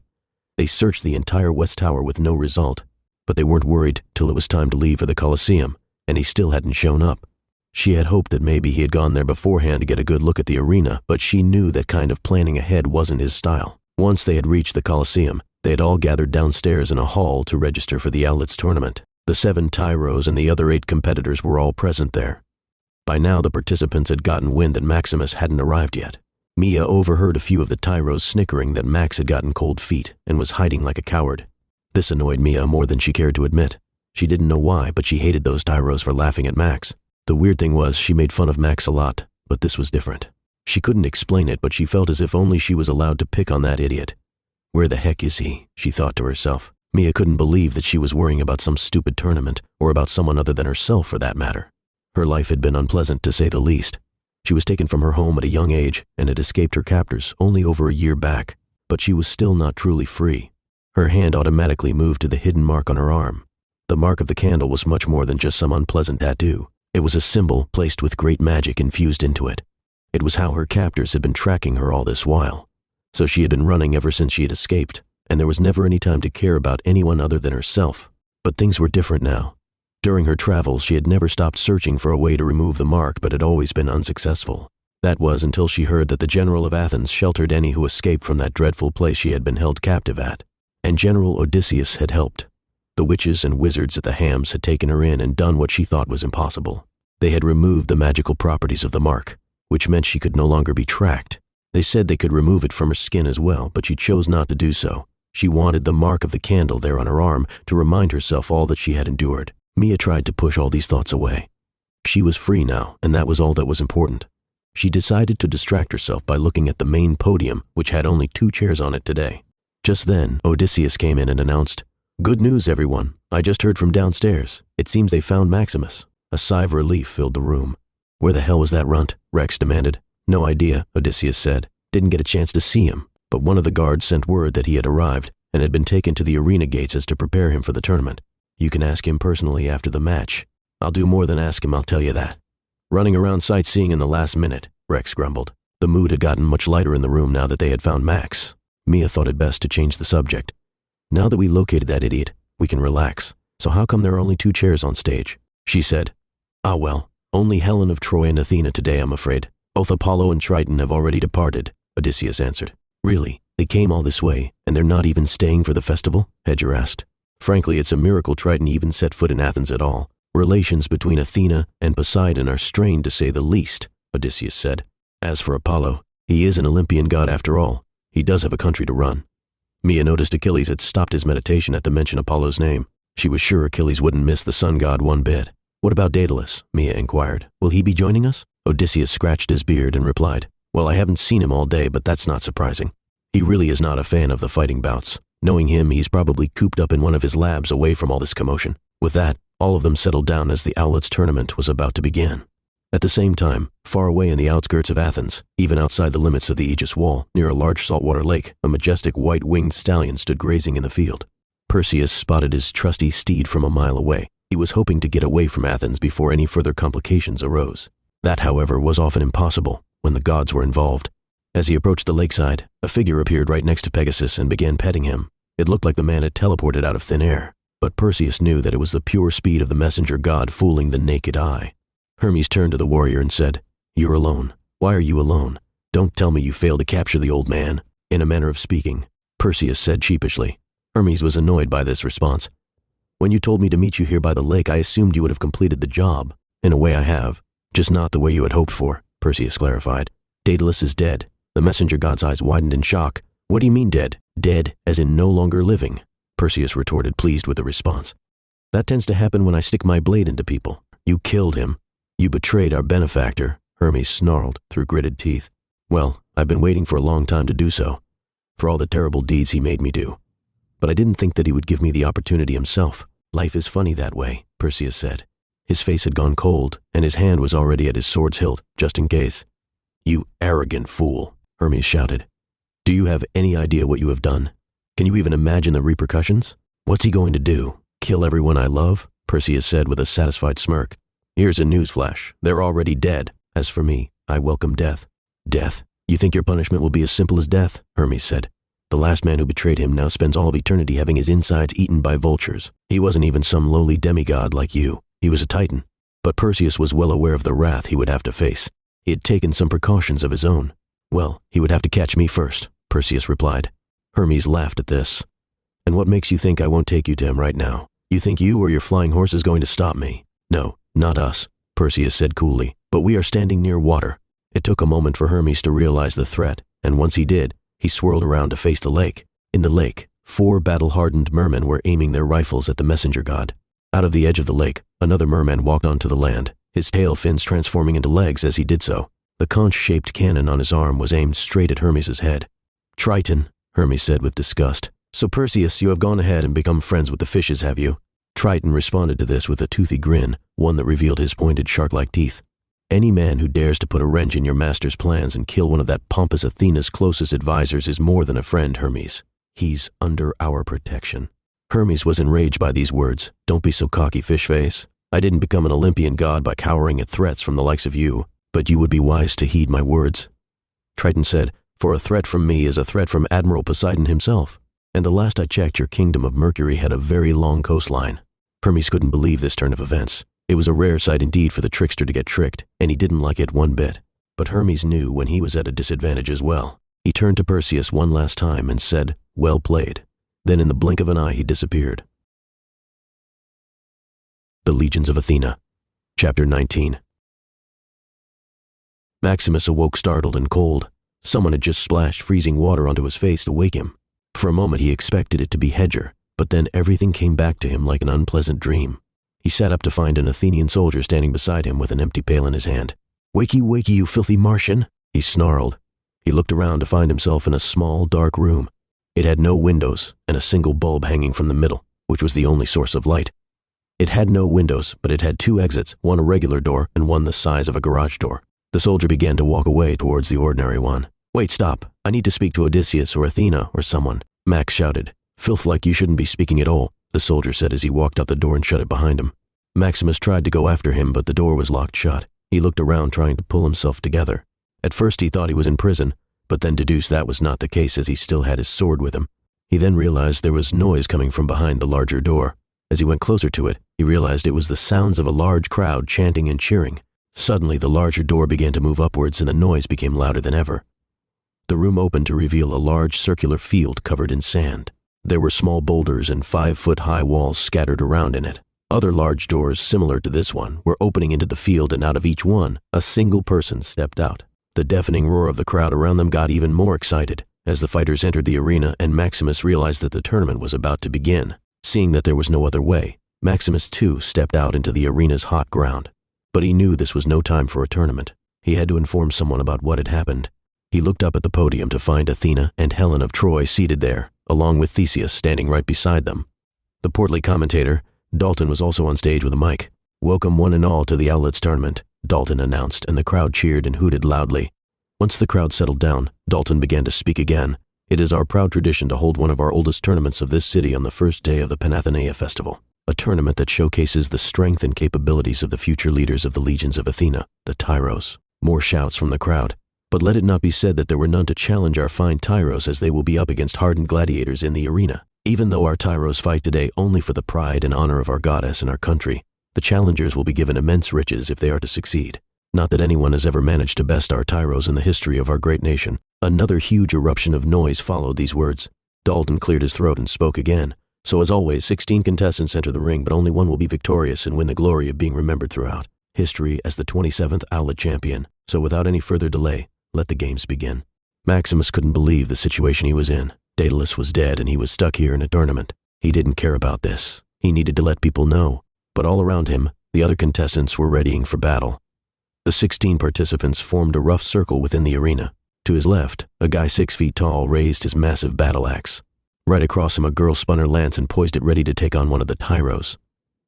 They searched the entire West Tower with no result, but they weren't worried till it was time to leave for the Colosseum, and he still hadn't shown up. She had hoped that maybe he had gone there beforehand to get a good look at the arena, but she knew that kind of planning ahead wasn't his style. Once they had reached the Colosseum, they had all gathered downstairs in a hall to register for the Owlet's tournament. The 7 Tyros and the other 8 competitors were all present there. By now the participants had gotten wind that Maximus hadn't arrived yet. Mia overheard a few of the Tyros snickering that Max had gotten cold feet and was hiding like a coward. This annoyed Mia more than she cared to admit. She didn't know why, but she hated those Tyros for laughing at Max. The weird thing was she made fun of Max a lot, but this was different. She couldn't explain it, but she felt as if only she was allowed to pick on that idiot. Where the heck is he? She thought to herself. Mia couldn't believe that she was worrying about some stupid tournament, or about someone other than herself for that matter. Her life had been unpleasant to say the least. She was taken from her home at a young age and had escaped her captors only over a year back, but she was still not truly free. Her hand automatically moved to the hidden mark on her arm. The mark of the candle was much more than just some unpleasant tattoo. It was a symbol placed with great magic infused into it. It was how her captors had been tracking her all this while. So she had been running ever since she had escaped, and there was never any time to care about anyone other than herself. But things were different now. During her travels, she had never stopped searching for a way to remove the mark, but had always been unsuccessful. That was until she heard that the general of Athens sheltered any who escaped from that dreadful place she had been held captive at. And General Odysseus had helped. The witches and wizards at the Hams had taken her in and done what she thought was impossible. They had removed the magical properties of the mark, which meant she could no longer be tracked. They said they could remove it from her skin as well, but she chose not to do so. She wanted the mark of the candle there on her arm to remind herself all that she had endured. Mia tried to push all these thoughts away. She was free now, and that was all that was important. She decided to distract herself by looking at the main podium, which had only 2 chairs on it today. Just then, Odysseus came in and announced, "Good news, everyone. I just heard from downstairs. It seems they found Maximus." A sigh of relief filled the room. "Where the hell was that runt?" Rex demanded. "No idea," Odysseus said. "Didn't get a chance to see him, but one of the guards sent word that he had arrived and had been taken to the arena gates as to prepare him for the tournament. You can ask him personally after the match." "I'll do more than ask him, I'll tell you that." "Running around sightseeing in the last minute," Rex grumbled. The mood had gotten much lighter in the room now that they had found Max. Mia thought it best to change the subject. "Now that we located that idiot, we can relax. So how come there are only 2 chairs on stage?" she said. "Ah well, only Helen of Troy and Athena today, I'm afraid. Both Apollo and Triton have already departed," Odysseus answered. "Really? They came all this way, and they're not even staying for the festival?" Hedger asked. "Frankly, it's a miracle Triton even set foot in Athens at all. Relations between Athena and Poseidon are strained to say the least," Odysseus said. "As for Apollo, he is an Olympian god after all. He does have a country to run." Mia noticed Achilles had stopped his meditation at the mention of Apollo's name. She was sure Achilles wouldn't miss the sun god one bit. "What about Daedalus?" Mia inquired. "Will he be joining us?" Odysseus scratched his beard and replied, "Well, I haven't seen him all day, but that's not surprising. He really is not a fan of the fighting bouts. Knowing him, he's probably cooped up in one of his labs away from all this commotion." With that, all of them settled down as the Owlets tournament was about to begin. At the same time, far away in the outskirts of Athens, even outside the limits of the Aegis Wall, near a large saltwater lake, a majestic white-winged stallion stood grazing in the field. Perseus spotted his trusty steed from a mile away. He was hoping to get away from Athens before any further complications arose. That, however, was often impossible when the gods were involved. As he approached the lakeside, a figure appeared right next to Pegasus and began petting him. It looked like the man had teleported out of thin air, but Perseus knew that it was the pure speed of the messenger god fooling the naked eye. Hermes turned to the warrior and said, "You're alone. Why are you alone? Don't tell me you failed to capture the old man." "In a manner of speaking," Perseus said sheepishly. Hermes was annoyed by this response. "When you told me to meet you here by the lake, I assumed you would have completed the job. In a way I have. Just not the way you had hoped for," Perseus clarified. "Daedalus is dead." The messenger god's eyes widened in shock. "What do you mean dead?" "Dead, as in no longer living," Perseus retorted, pleased with the response. "That tends to happen when I stick my blade into people. You killed him. You betrayed our benefactor," Hermes snarled through gritted teeth. "Well, I've been waiting for a long time to do so, for all the terrible deeds he made me do. But I didn't think that he would give me the opportunity himself." "Life is funny that way," Perseus said. His face had gone cold, and his hand was already at his sword's hilt, just in case. "You arrogant fool," Hermes shouted. "Do you have any idea what you have done? Can you even imagine the repercussions? What's he going to do? Kill everyone I love?" Perseus said with a satisfied smirk. "Here's a newsflash. They're already dead. As for me, I welcome death." "Death? You think your punishment will be as simple as death?" Hermes said. "The last man who betrayed him now spends all of eternity having his insides eaten by vultures. He wasn't even some lowly demigod like you. He was a titan." But Perseus was well aware of the wrath he would have to face. He had taken some precautions of his own. "Well, he would have to catch me first," Perseus replied. Hermes laughed at this. "And what makes you think I won't take you to him right now? You think you or your flying horse is going to stop me?" "No, not us," Perseus said coolly, "but we are standing near water." It took a moment for Hermes to realize the threat, and once he did, he swirled around to face the lake. In the lake, 4 battle-hardened mermen were aiming their rifles at the messenger god. Out of the edge of the lake, another merman walked onto the land, his tail fins transforming into legs as he did so. The conch-shaped cannon on his arm was aimed straight at Hermes' head. "Triton," Hermes said with disgust. "So Perseus, you have gone ahead and become friends with the fishes, have you?" Triton responded to this with a toothy grin, one that revealed his pointed shark-like teeth. "Any man who dares to put a wrench in your master's plans and kill one of that pompous Athena's closest advisors is more than a friend, Hermes. He's under our protection." Hermes was enraged by these words. "Don't be so cocky, fish face." I didn't become an Olympian god by cowering at threats from the likes of you, but you would be wise to heed my words." Triton said, "For a threat from me is a threat from Admiral Poseidon himself, and the last I checked your kingdom of Mercury had a very long coastline." Hermes couldn't believe this turn of events. It was a rare sight indeed for the trickster to get tricked, and he didn't like it one bit. But Hermes knew when he was at a disadvantage as well. He turned to Perseus one last time and said, "Well played." Then in the blink of an eye he disappeared. The Legions of Athena. Chapter 19. Maximus awoke startled and cold. Someone had just splashed freezing water onto his face to wake him. For a moment he expected it to be Hedger, but then everything came back to him like an unpleasant dream. He sat up to find an Athenian soldier standing beside him with an empty pail in his hand. "Wakey, wakey, you filthy Martian," he snarled. He looked around to find himself in a small, dark room. It had no windows and a single bulb hanging from the middle, which was the only source of light. It had no windows, but it had 2 exits, one a regular door and one the size of a garage door. The soldier began to walk away towards the ordinary one. "Wait, stop. I need to speak to Odysseus or Athena or someone," Max shouted. "Filth like you shouldn't be speaking at all," the soldier said as he walked out the door and shut it behind him. Maximus tried to go after him, but the door was locked shut. He looked around trying to pull himself together. At first he thought he was in prison, but then deduced that was not the case as he still had his sword with him. He then realized there was noise coming from behind the larger door. As he went closer to it, he realized it was the sounds of a large crowd chanting and cheering. Suddenly, the larger door began to move upwards and the noise became louder than ever. The room opened to reveal a large circular field covered in sand. There were small boulders and 5-foot-high walls scattered around in it. Other large doors similar to this one were opening into the field, and out of each one, a single person stepped out. The deafening roar of the crowd around them got even more excited as the fighters entered the arena, and Maximus realized that the tournament was about to begin. Seeing that there was no other way, Maximus too stepped out into the arena's hot ground. But he knew this was no time for a tournament. He had to inform someone about what had happened. He looked up at the podium to find Athena and Helen of Troy seated there, along with Theseus standing right beside them. The portly commentator, Dalton, was also on stage with a mic. "Welcome one and all to the Owlets tournament," Dalton announced, and the crowd cheered and hooted loudly. Once the crowd settled down, Dalton began to speak again. "It is our proud tradition to hold one of our oldest tournaments of this city on the first day of the Panathenea festival. A tournament that showcases the strength and capabilities of the future leaders of the legions of Athena, the Tyros." More shouts from the crowd. "But let it not be said that there were none to challenge our fine Tyros, as they will be up against hardened gladiators in the arena. Even though our Tyros fight today only for the pride and honor of our goddess and our country, the challengers will be given immense riches if they are to succeed. Not that anyone has ever managed to best our Tyros in the history of our great nation." Another huge eruption of noise followed these words. Dalton cleared his throat and spoke again. "So as always, 16 contestants enter the ring, but only one will be victorious and win the glory of being remembered throughout history as the 27th Owlet champion. So without any further delay, let the games begin." Maximus couldn't believe the situation he was in. Daedalus was dead and he was stuck here in a tournament. He didn't care about this. He needed to let people know. But all around him, the other contestants were readying for battle. The 16 participants formed a rough circle within the arena. To his left, a guy 6 feet tall raised his massive battle axe. Right across him, a girl spun her lance and poised it ready to take on one of the Tyros.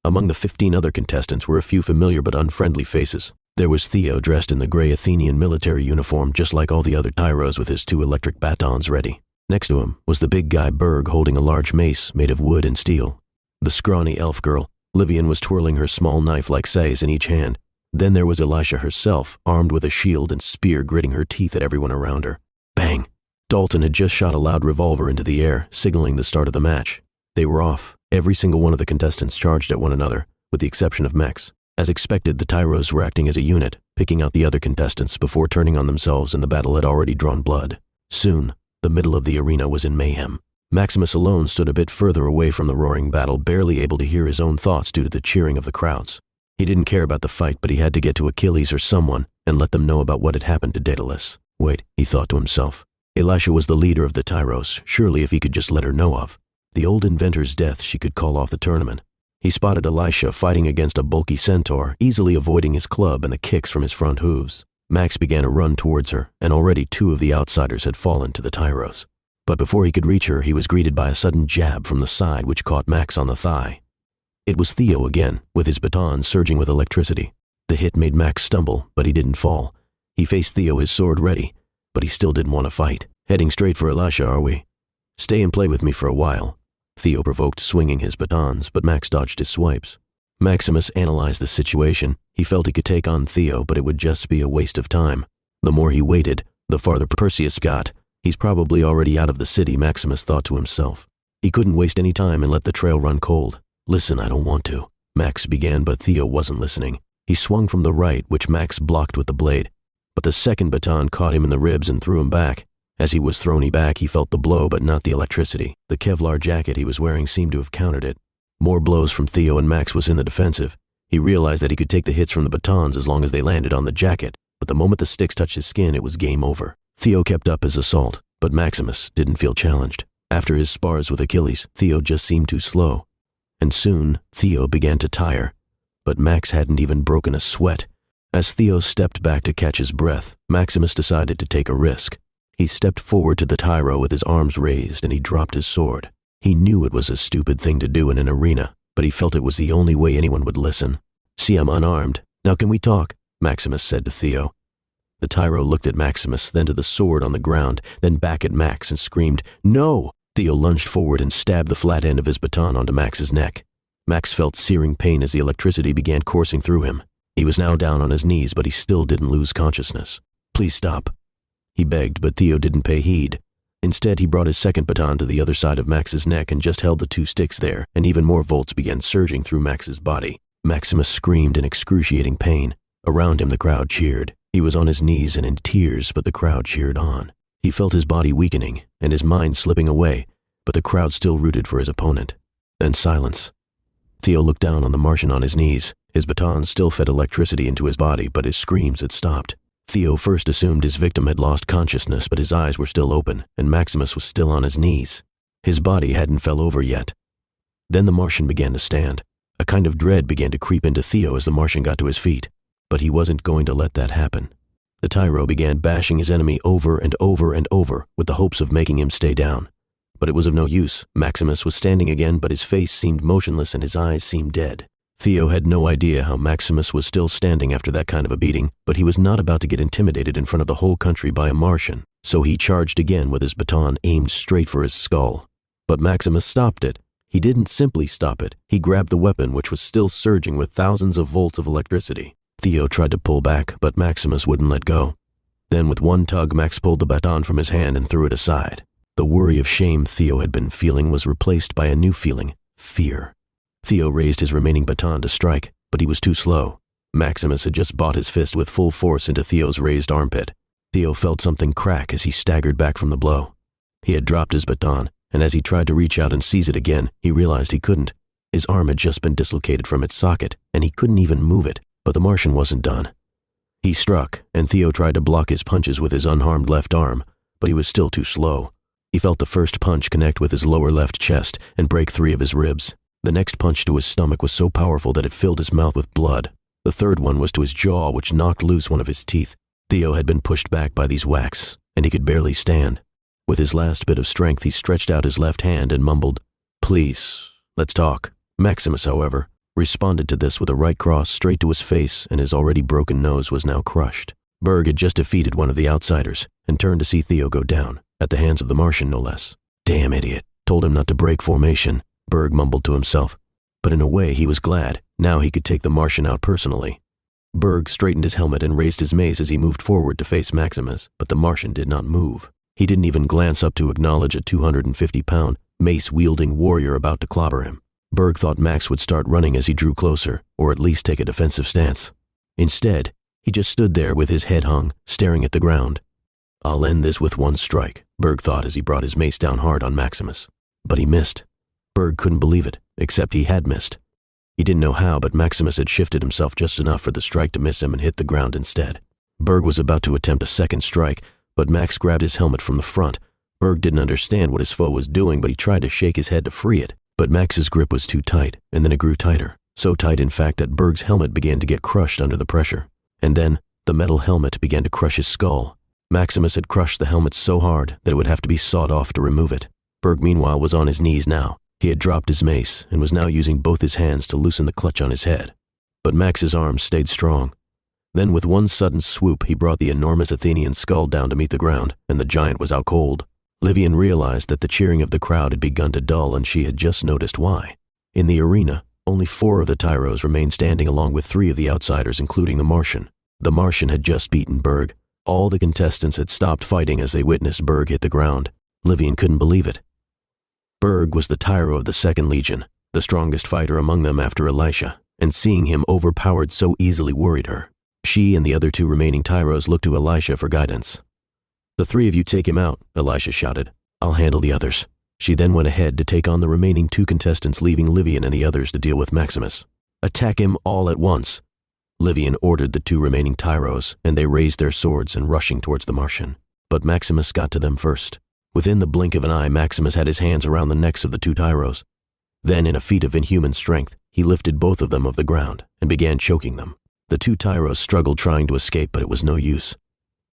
Among the 15 other contestants were a few familiar but unfriendly faces. There was Theo, dressed in the gray Athenian military uniform just like all the other Tyros, with his 2 electric batons ready. Next to him was the big guy Berg, holding a large mace made of wood and steel. The scrawny elf girl, Livian, was twirling her small knife-like sais in each hand. Then there was Elisha herself, armed with a shield and spear, gritting her teeth at everyone around her. Bang! Dalton had just shot a loud revolver into the air, signaling the start of the match. They were off. Every single one of the contestants charged at one another, with the exception of Mex. As expected, the Tyros were acting as a unit, picking out the other contestants before turning on themselves, and the battle had already drawn blood. Soon, the middle of the arena was in mayhem. Maximus alone stood a bit further away from the roaring battle, barely able to hear his own thoughts due to the cheering of the crowds. He didn't care about the fight, but he had to get to Achilles or someone and let them know about what had happened to Daedalus. Wait, he thought to himself. Elisha was the leader of the Tyros. Surely if he could just let her know of the old inventor's death, she could call off the tournament. He spotted Elisha fighting against a bulky centaur, easily avoiding his club and the kicks from his front hooves. Max began to run towards her, and already 2 of the outsiders had fallen to the Tyros. But before he could reach her, he was greeted by a sudden jab from the side which caught Max on the thigh. It was Theo again, with his baton surging with electricity. The hit made Max stumble, but he didn't fall. He faced Theo, his sword ready, but he still didn't want to fight. "Heading straight for Elisha, are we? Stay and play with me for a while," Theo provoked, swinging his batons, but Max dodged his swipes. Maximus analyzed the situation. He felt he could take on Theo, but it would just be a waste of time. The more he waited, the farther Perseus got. He's probably already out of the city, Maximus thought to himself. He couldn't waste any time and let the trail run cold. Listen, I don't want to, Max began, but Theo wasn't listening. He swung from the right, which Max blocked with the blade. But the second baton caught him in the ribs and threw him back. As he was thrown back, he felt the blow, but not the electricity. The Kevlar jacket he was wearing seemed to have countered it. More blows from Theo and Max was in the defensive. He realized that he could take the hits from the batons as long as they landed on the jacket, but the moment the sticks touched his skin, it was game over. Theo kept up his assault, but Maximus didn't feel challenged. After his spars with Achilles, Theo just seemed too slow. And soon, Theo began to tire. But Max hadn't even broken a sweat. As Theo stepped back to catch his breath, Maximus decided to take a risk. He stepped forward to the tyro with his arms raised, and he dropped his sword. He knew it was a stupid thing to do in an arena, but he felt it was the only way anyone would listen. See, I'm unarmed. Now can we talk? Maximus said to Theo. The tyro looked at Maximus, then to the sword on the ground, then back at Max and screamed, "No!" Theo lunged forward and stabbed the flat end of his baton onto Max's neck. Max felt searing pain as the electricity began coursing through him. He was now down on his knees, but he still didn't lose consciousness. "Please stop," he begged, but Theo didn't pay heed. Instead, he brought his second baton to the other side of Max's neck and just held the two sticks there, and even more volts began surging through Max's body. Maximus screamed in excruciating pain. Around him, the crowd cheered. He was on his knees and in tears, but the crowd cheered on. He felt his body weakening and his mind slipping away, but the crowd still rooted for his opponent. Then silence. Theo looked down on the Martian on his knees. His baton still fed electricity into his body, but his screams had stopped. Theo first assumed his victim had lost consciousness, but his eyes were still open, and Maximus was still on his knees. His body hadn't fell over yet. Then the Martian began to stand. A kind of dread began to creep into Theo as the Martian got to his feet, but he wasn't going to let that happen. The tyro began bashing his enemy over and over and over, with the hopes of making him stay down. But it was of no use. Maximus was standing again, but his face seemed motionless and his eyes seemed dead. Theo had no idea how Maximus was still standing after that kind of a beating, but he was not about to get intimidated in front of the whole country by a Martian, so he charged again with his baton aimed straight for his skull. But Maximus stopped it. He didn't simply stop it. He grabbed the weapon, which was still surging with thousands of volts of electricity. Theo tried to pull back, but Maximus wouldn't let go. Then with one tug, Max pulled the baton from his hand and threw it aside. The worry of shame Theo had been feeling was replaced by a new feeling, fear. Theo raised his remaining baton to strike, but he was too slow. Maximus had just bought his fist with full force into Theo's raised armpit. Theo felt something crack as he staggered back from the blow. He had dropped his baton, and as he tried to reach out and seize it again, he realized he couldn't. His arm had just been dislocated from its socket, and he couldn't even move it, but the Martian wasn't done. He struck, and Theo tried to block his punches with his unharmed left arm, but he was still too slow. He felt the first punch connect with his lower left chest and break 3 of his ribs. The next punch to his stomach was so powerful that it filled his mouth with blood. The third one was to his jaw, which knocked loose one of his teeth. Theo had been pushed back by these whacks, and he could barely stand. With his last bit of strength, he stretched out his left hand and mumbled, "Please, let's talk." Maximus, however, responded to this with a right cross straight to his face, and his already broken nose was now crushed. Berg had just defeated one of the outsiders and turned to see Theo go down, at the hands of the Martian no less. "Damn idiot, told him not to break formation," Berg mumbled to himself. But in a way he was glad. Now he could take the Martian out personally. Berg straightened his helmet and raised his mace as he moved forward to face Maximus, but the Martian did not move. He didn't even glance up to acknowledge a 250-pound, mace-wielding warrior about to clobber him. Berg thought Max would start running as he drew closer, or at least take a defensive stance. Instead, he just stood there with his head hung, staring at the ground. "I'll end this with one strike," Berg thought as he brought his mace down hard on Maximus. But he missed. Berg couldn't believe it, except he had missed. He didn't know how, but Maximus had shifted himself just enough for the strike to miss him and hit the ground instead. Berg was about to attempt a second strike, but Max grabbed his helmet from the front. Berg didn't understand what his foe was doing, but he tried to shake his head to free it. But Max's grip was too tight, and then it grew tighter. So tight, in fact, that Berg's helmet began to get crushed under the pressure. And then, the metal helmet began to crush his skull. Maximus had crushed the helmet so hard that it would have to be sawed off to remove it. Berg, meanwhile, was on his knees now. He had dropped his mace and was now using both his hands to loosen the clutch on his head. But Max's arms stayed strong. Then with one sudden swoop, he brought the enormous Athenian skull down to meet the ground, and the giant was out cold. Livian realized that the cheering of the crowd had begun to dull, and she had just noticed why. In the arena, Only 4 of the tyros remained standing along with 3 of the outsiders, including the Martian. The Martian had just beaten Berg. All the contestants had stopped fighting as they witnessed Berg hit the ground. Livian couldn't believe it. Berg was the tyro of the 2nd Legion, the strongest fighter among them after Elisha, and seeing him overpowered so easily worried her. She and the other 2 remaining tyros looked to Elisha for guidance. "The 3 of you take him out," Elisha shouted. "I'll handle the others." She then went ahead to take on the remaining 2 contestants, leaving Livian and the others to deal with Maximus. "Attack him all at once." Livian ordered the 2 remaining tyros, and they raised their swords and rushing towards the Martian. But Maximus got to them first. Within the blink of an eye, Maximus had his hands around the necks of the 2 tyros. Then, in a feat of inhuman strength, he lifted both of them off the ground and began choking them. The 2 tyros struggled trying to escape, but it was no use.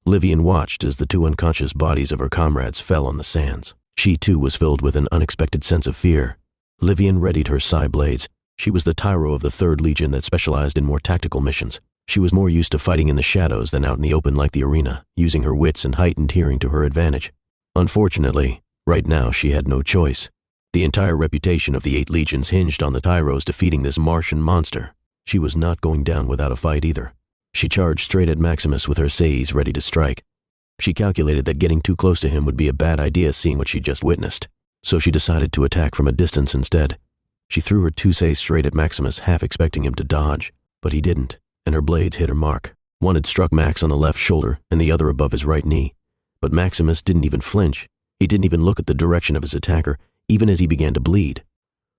Livian watched as the 2 unconscious bodies of her comrades fell on the sands. She too was filled with an unexpected sense of fear. Livian readied her psi blades. She was the tyro of the 3rd Legion that specialized in more tactical missions. She was more used to fighting in the shadows than out in the open like the arena, using her wits and heightened hearing to her advantage. Unfortunately, right now she had no choice. The entire reputation of the 8 legions hinged on the tyros defeating this Martian monster. She was not going down without a fight either. She charged straight at Maximus with her sais ready to strike. She calculated that getting too close to him would be a bad idea seeing what she'd just witnessed, so she decided to attack from a distance instead. She threw her 2 sais straight at Maximus, half expecting him to dodge, but he didn't, and her blades hit her mark. One had struck Max on the left shoulder and the other above his right knee. But Maximus didn't even flinch. He didn't even look at the direction of his attacker, even as he began to bleed.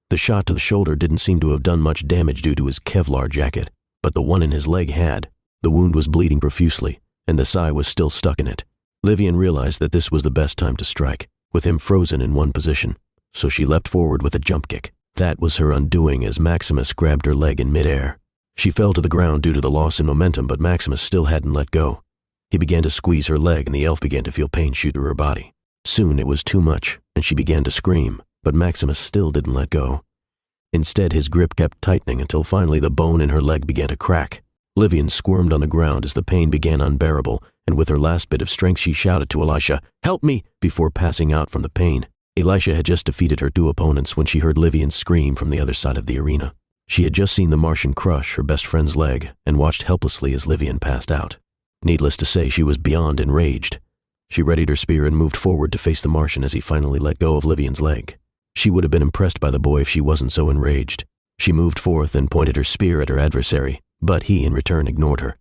The shot to the shoulder didn't seem to have done much damage due to his Kevlar jacket, but the one in his leg had. The wound was bleeding profusely, and the sai was still stuck in it. Livian realized that this was the best time to strike, with him frozen in one position, so she leapt forward with a jump kick. That was her undoing as Maximus grabbed her leg in midair. She fell to the ground due to the loss in momentum, but Maximus still hadn't let go. He began to squeeze her leg, and the elf began to feel pain shoot through her body. Soon it was too much, and she began to scream, but Maximus still didn't let go. Instead, his grip kept tightening until finally the bone in her leg began to crack. Livian squirmed on the ground as the pain began unbearable, and with her last bit of strength she shouted to Elisha, "Help me!" before passing out from the pain. Elisha had just defeated her 2 opponents when she heard Livian scream from the other side of the arena. She had just seen the Martian crush her best friend's leg and watched helplessly as Livian passed out. Needless to say, she was beyond enraged. She readied her spear and moved forward to face the Martian as he finally let go of Livian's leg. She would have been impressed by the boy if she wasn't so enraged. She moved forth and pointed her spear at her adversary, but he in return ignored her.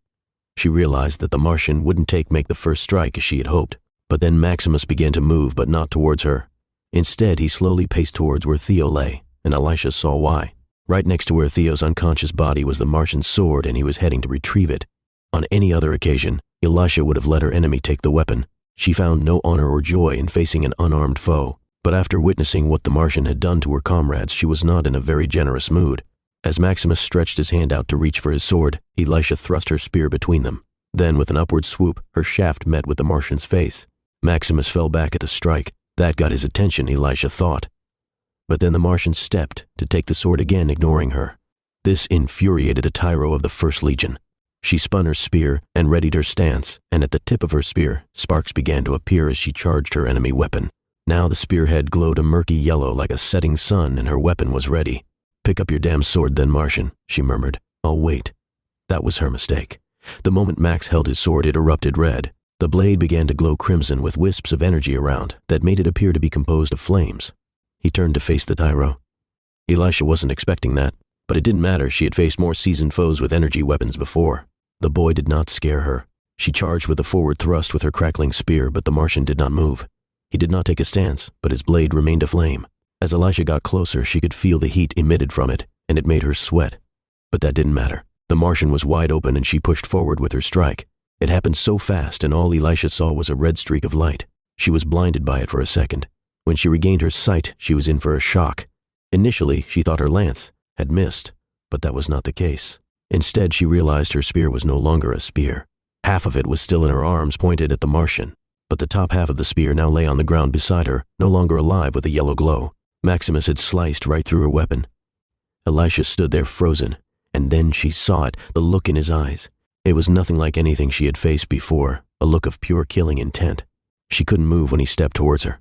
She realized that the Martian wouldn't make the first strike as she had hoped, but then Maximus began to move, but not towards her. Instead, he slowly paced towards where Theo lay, and Elisha saw why. Right next to where Theo's unconscious body was the Martian's sword, and he was heading to retrieve it. On any other occasion, Elisha would have let her enemy take the weapon. She found no honor or joy in facing an unarmed foe, but after witnessing what the Martian had done to her comrades, she was not in a very generous mood. As Maximus stretched his hand out to reach for his sword, Elisha thrust her spear between them. Then, with an upward swoop, her shaft met with the Martian's face. Maximus fell back at the strike. That got his attention, Elisha thought. But then the Martian stepped to take the sword again, ignoring her. This infuriated the tyro of the 1st Legion. She spun her spear and readied her stance, and at the tip of her spear, sparks began to appear as she charged her enemy weapon. Now the spearhead glowed a murky yellow like a setting sun, and her weapon was ready. "Pick up your damn sword then, Martian," she murmured. "I'll wait." That was her mistake. The moment Max held his sword, it erupted red. The blade began to glow crimson with wisps of energy around that made it appear to be composed of flames. He turned to face the tyro. Elisha wasn't expecting that, but it didn't matter. She had faced more seasoned foes with energy weapons before. The boy did not scare her. She charged with a forward thrust with her crackling spear, but the Martian did not move. He did not take a stance, but his blade remained aflame. As Elisha got closer, she could feel the heat emitted from it, and it made her sweat. But that didn't matter. The Martian was wide open, and she pushed forward with her strike. It happened so fast, and all Elisha saw was a red streak of light. She was blinded by it for a second. When she regained her sight, she was in for a shock. Initially, she thought her lance had missed, but that was not the case. Instead, she realized her spear was no longer a spear. Half of it was still in her arms, pointed at the Martian, but the top half of the spear now lay on the ground beside her, no longer alive with a yellow glow. Maximus had sliced right through her weapon. Elisha stood there frozen, and then she saw it, the look in his eyes. It was nothing like anything she had faced before, a look of pure killing intent. She couldn't move when he stepped towards her.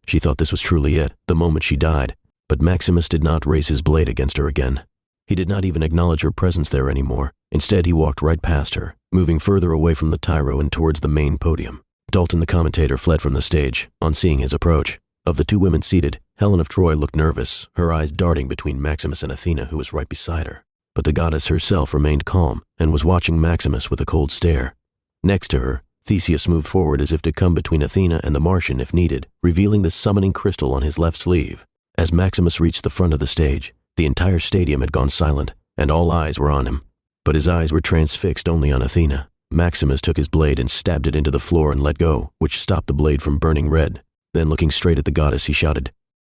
She thought this was truly it, the moment she died, but Maximus did not raise his blade against her again. He did not even acknowledge her presence there anymore. Instead, he walked right past her, moving further away from the tyro and towards the main podium. Dalton the commentator fled from the stage, on seeing his approach. Of the two women seated, Helen of Troy looked nervous, her eyes darting between Maximus and Athena, who was right beside her. But the goddess herself remained calm, and was watching Maximus with a cold stare. Next to her, Theseus moved forward as if to come between Athena and the Martian if needed, revealing the summoning crystal on his left sleeve. As Maximus reached the front of the stage, the entire stadium had gone silent, and all eyes were on him. But his eyes were transfixed only on Athena. Maximus took his blade and stabbed it into the floor and let go, which stopped the blade from burning red. Then looking straight at the goddess, he shouted,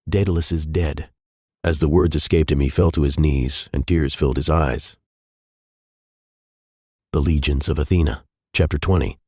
"Daedalus is dead." As the words escaped him, he fell to his knees, and tears filled his eyes. The Legions of Athena, Chapter 20.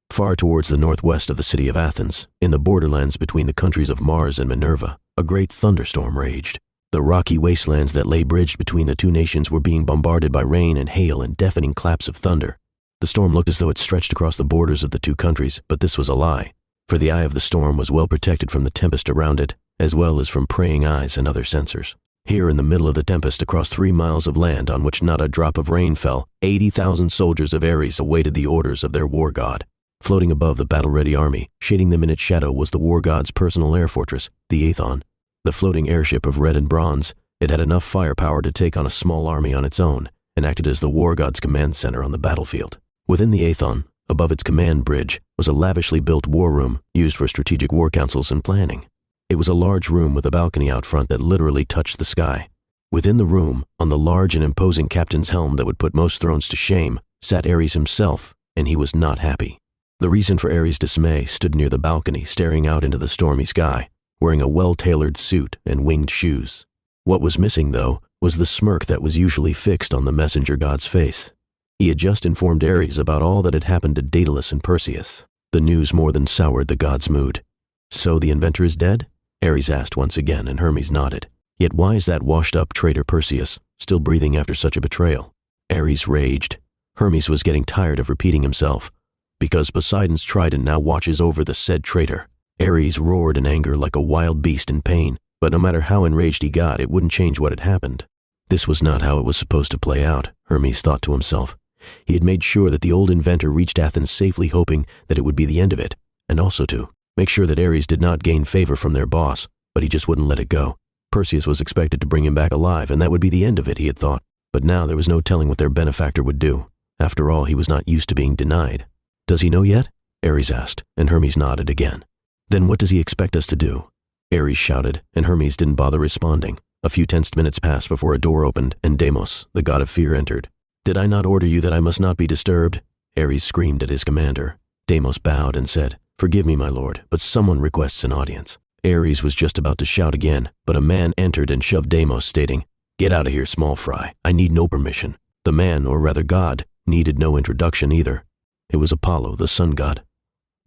Far towards the northwest of the city of Athens, in the borderlands between the countries of Mars and Minerva, a great thunderstorm raged. The rocky wastelands that lay bridged between the two nations were being bombarded by rain and hail and deafening claps of thunder. The storm looked as though it stretched across the borders of the two countries, but this was a lie, for the eye of the storm was well protected from the tempest around it, as well as from preying eyes and other sensors. Here in the middle of the tempest, across 3 miles of land on which not a drop of rain fell, 80,000 soldiers of Ares awaited the orders of their war god. Floating above the battle-ready army, shading them in its shadow, was the war god's personal air fortress, the Aethon. The floating airship of red and bronze, it had enough firepower to take on a small army on its own, and acted as the war god's command center on the battlefield. Within the Aethon, above its command bridge, was a lavishly built war room used for strategic war councils and planning. It was a large room with a balcony out front that literally touched the sky. Within the room, on the large and imposing captain's helm that would put most thrones to shame, sat Ares himself, and he was not happy. The reason for Ares' dismay stood near the balcony, staring out into the stormy sky, wearing a well-tailored suit and winged shoes. What was missing, though, was the smirk that was usually fixed on the messenger god's face. He had just informed Ares about all that had happened to Daedalus and Perseus. The news more than soured the god's mood. "So the inventor is dead?" Ares asked once again, and Hermes nodded. Yet why is that washed-up traitor Perseus still breathing after such a betrayal? Ares raged. Hermes was getting tired of repeating himself. Because Poseidon's trident now watches over the said traitor. Ares roared in anger like a wild beast in pain, but no matter how enraged he got, it wouldn't change what had happened. This was not how it was supposed to play out, Hermes thought to himself. He had made sure that the old inventor reached Athens safely, hoping that it would be the end of it, and also to make sure that Ares did not gain favor from their boss, but he just wouldn't let it go. Perseus was expected to bring him back alive, and that would be the end of it, he had thought. But now there was no telling what their benefactor would do. After all, he was not used to being denied. "Does he know yet?" Ares asked, and Hermes nodded again. "Then what does he expect us to do?" Ares shouted, and Hermes didn't bother responding. A few tense minutes passed before a door opened, and Deimos, the god of fear, entered. "Did I not order you that I must not be disturbed?" Ares screamed at his commander. Deimos bowed and said, "Forgive me, my lord, but someone requests an audience." Ares was just about to shout again, but a man entered and shoved Deimos, stating, "Get out of here, small fry. I need no permission." The man, or rather god, needed no introduction either. It was Apollo, the sun god.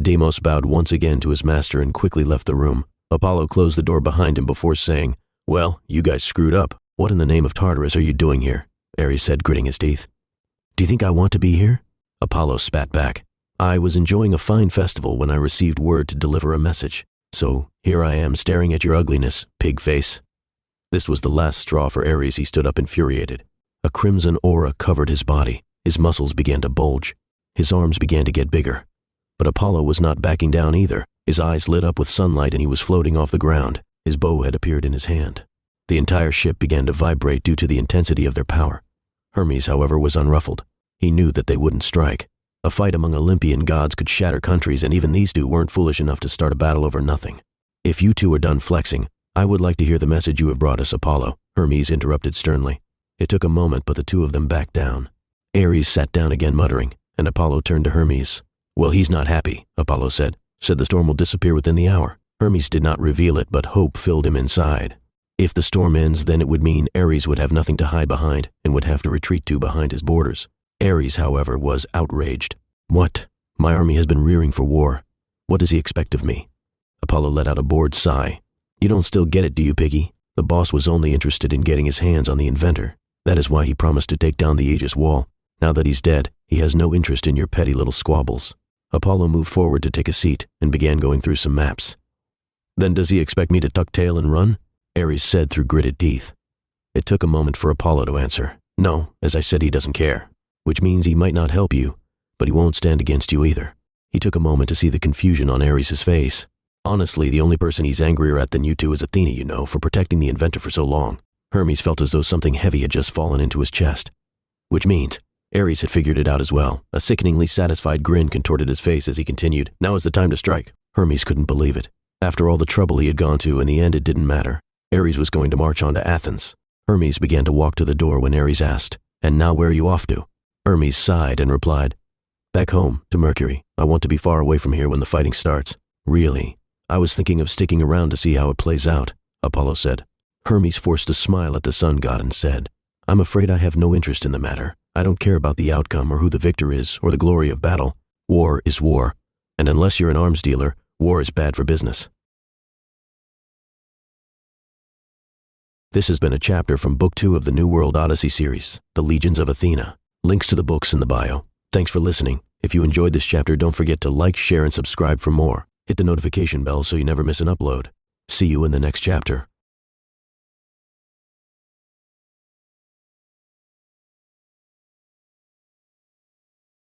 Deimos bowed once again to his master and quickly left the room. Apollo closed the door behind him before saying, "Well, you guys screwed up. What in the name of Tartarus are you doing here?" Ares said, gritting his teeth. "Do you think I want to be here?" Apollo spat back. "I was enjoying a fine festival when I received word to deliver a message. So here I am staring at your ugliness, pig face." This was the last straw for Ares. He stood up infuriated. A crimson aura covered his body. His muscles began to bulge. His arms began to get bigger. But Apollo was not backing down either. His eyes lit up with sunlight and he was floating off the ground. His bow had appeared in his hand. The entire ship began to vibrate due to the intensity of their power. Hermes, however, was unruffled. He knew that they wouldn't strike. A fight among Olympian gods could shatter countries, and even these two weren't foolish enough to start a battle over nothing. "If you two are done flexing, I would like to hear the message you have brought us, Apollo," Hermes interrupted sternly. It took a moment, but the two of them backed down. Ares sat down again, muttering, and Apollo turned to Hermes. "Well, he's not happy," Apollo said. "Said the storm will disappear within the hour." Hermes did not reveal it, but hope filled him inside. If the storm ends, then it would mean Ares would have nothing to hide behind and would have to retreat to behind his borders. Ares, however, was outraged. "What? My army has been rearing for war. What does he expect of me?" Apollo let out a bored sigh. "You don't still get it, do you, piggy? The boss was only interested in getting his hands on the inventor. That is why he promised to take down the Aegis wall. Now that he's dead, he has no interest in your petty little squabbles." Apollo moved forward to take a seat and began going through some maps. "Then does he expect me to tuck tail and run?" Ares said through gritted teeth. It took a moment for Apollo to answer. No, as I said, he doesn't care. Which means he might not help you, but he won't stand against you either. He took a moment to see the confusion on Ares' face. Honestly, the only person he's angrier at than you two is Athena, you know, for protecting the inventor for so long. Hermes felt as though something heavy had just fallen into his chest. Which means Ares had figured it out as well. A sickeningly satisfied grin contorted his face as he continued. Now is the time to strike. Hermes couldn't believe it. After all the trouble he had gone to, in the end it didn't matter. Ares was going to march on to Athens. Hermes began to walk to the door when Ares asked, "And now where are you off to?" Hermes sighed and replied, "Back home, to Mercury. I want to be far away from here when the fighting starts." "Really? I was thinking of sticking around to see how it plays out," Apollo said. Hermes forced a smile at the sun god and said, "I'm afraid I have no interest in the matter. I don't care about the outcome or who the victor is or the glory of battle. War is war, and unless you're an arms dealer, war is bad for business." This has been a chapter from Book 2 of the new World Odyssey Series, The Legions of Athena. Links to the books in the bio. Thanks for listening. If you enjoyed this chapter, don't forget to like, share, and subscribe for more. Hit the notification bell so you never miss an upload. See you in the next chapter.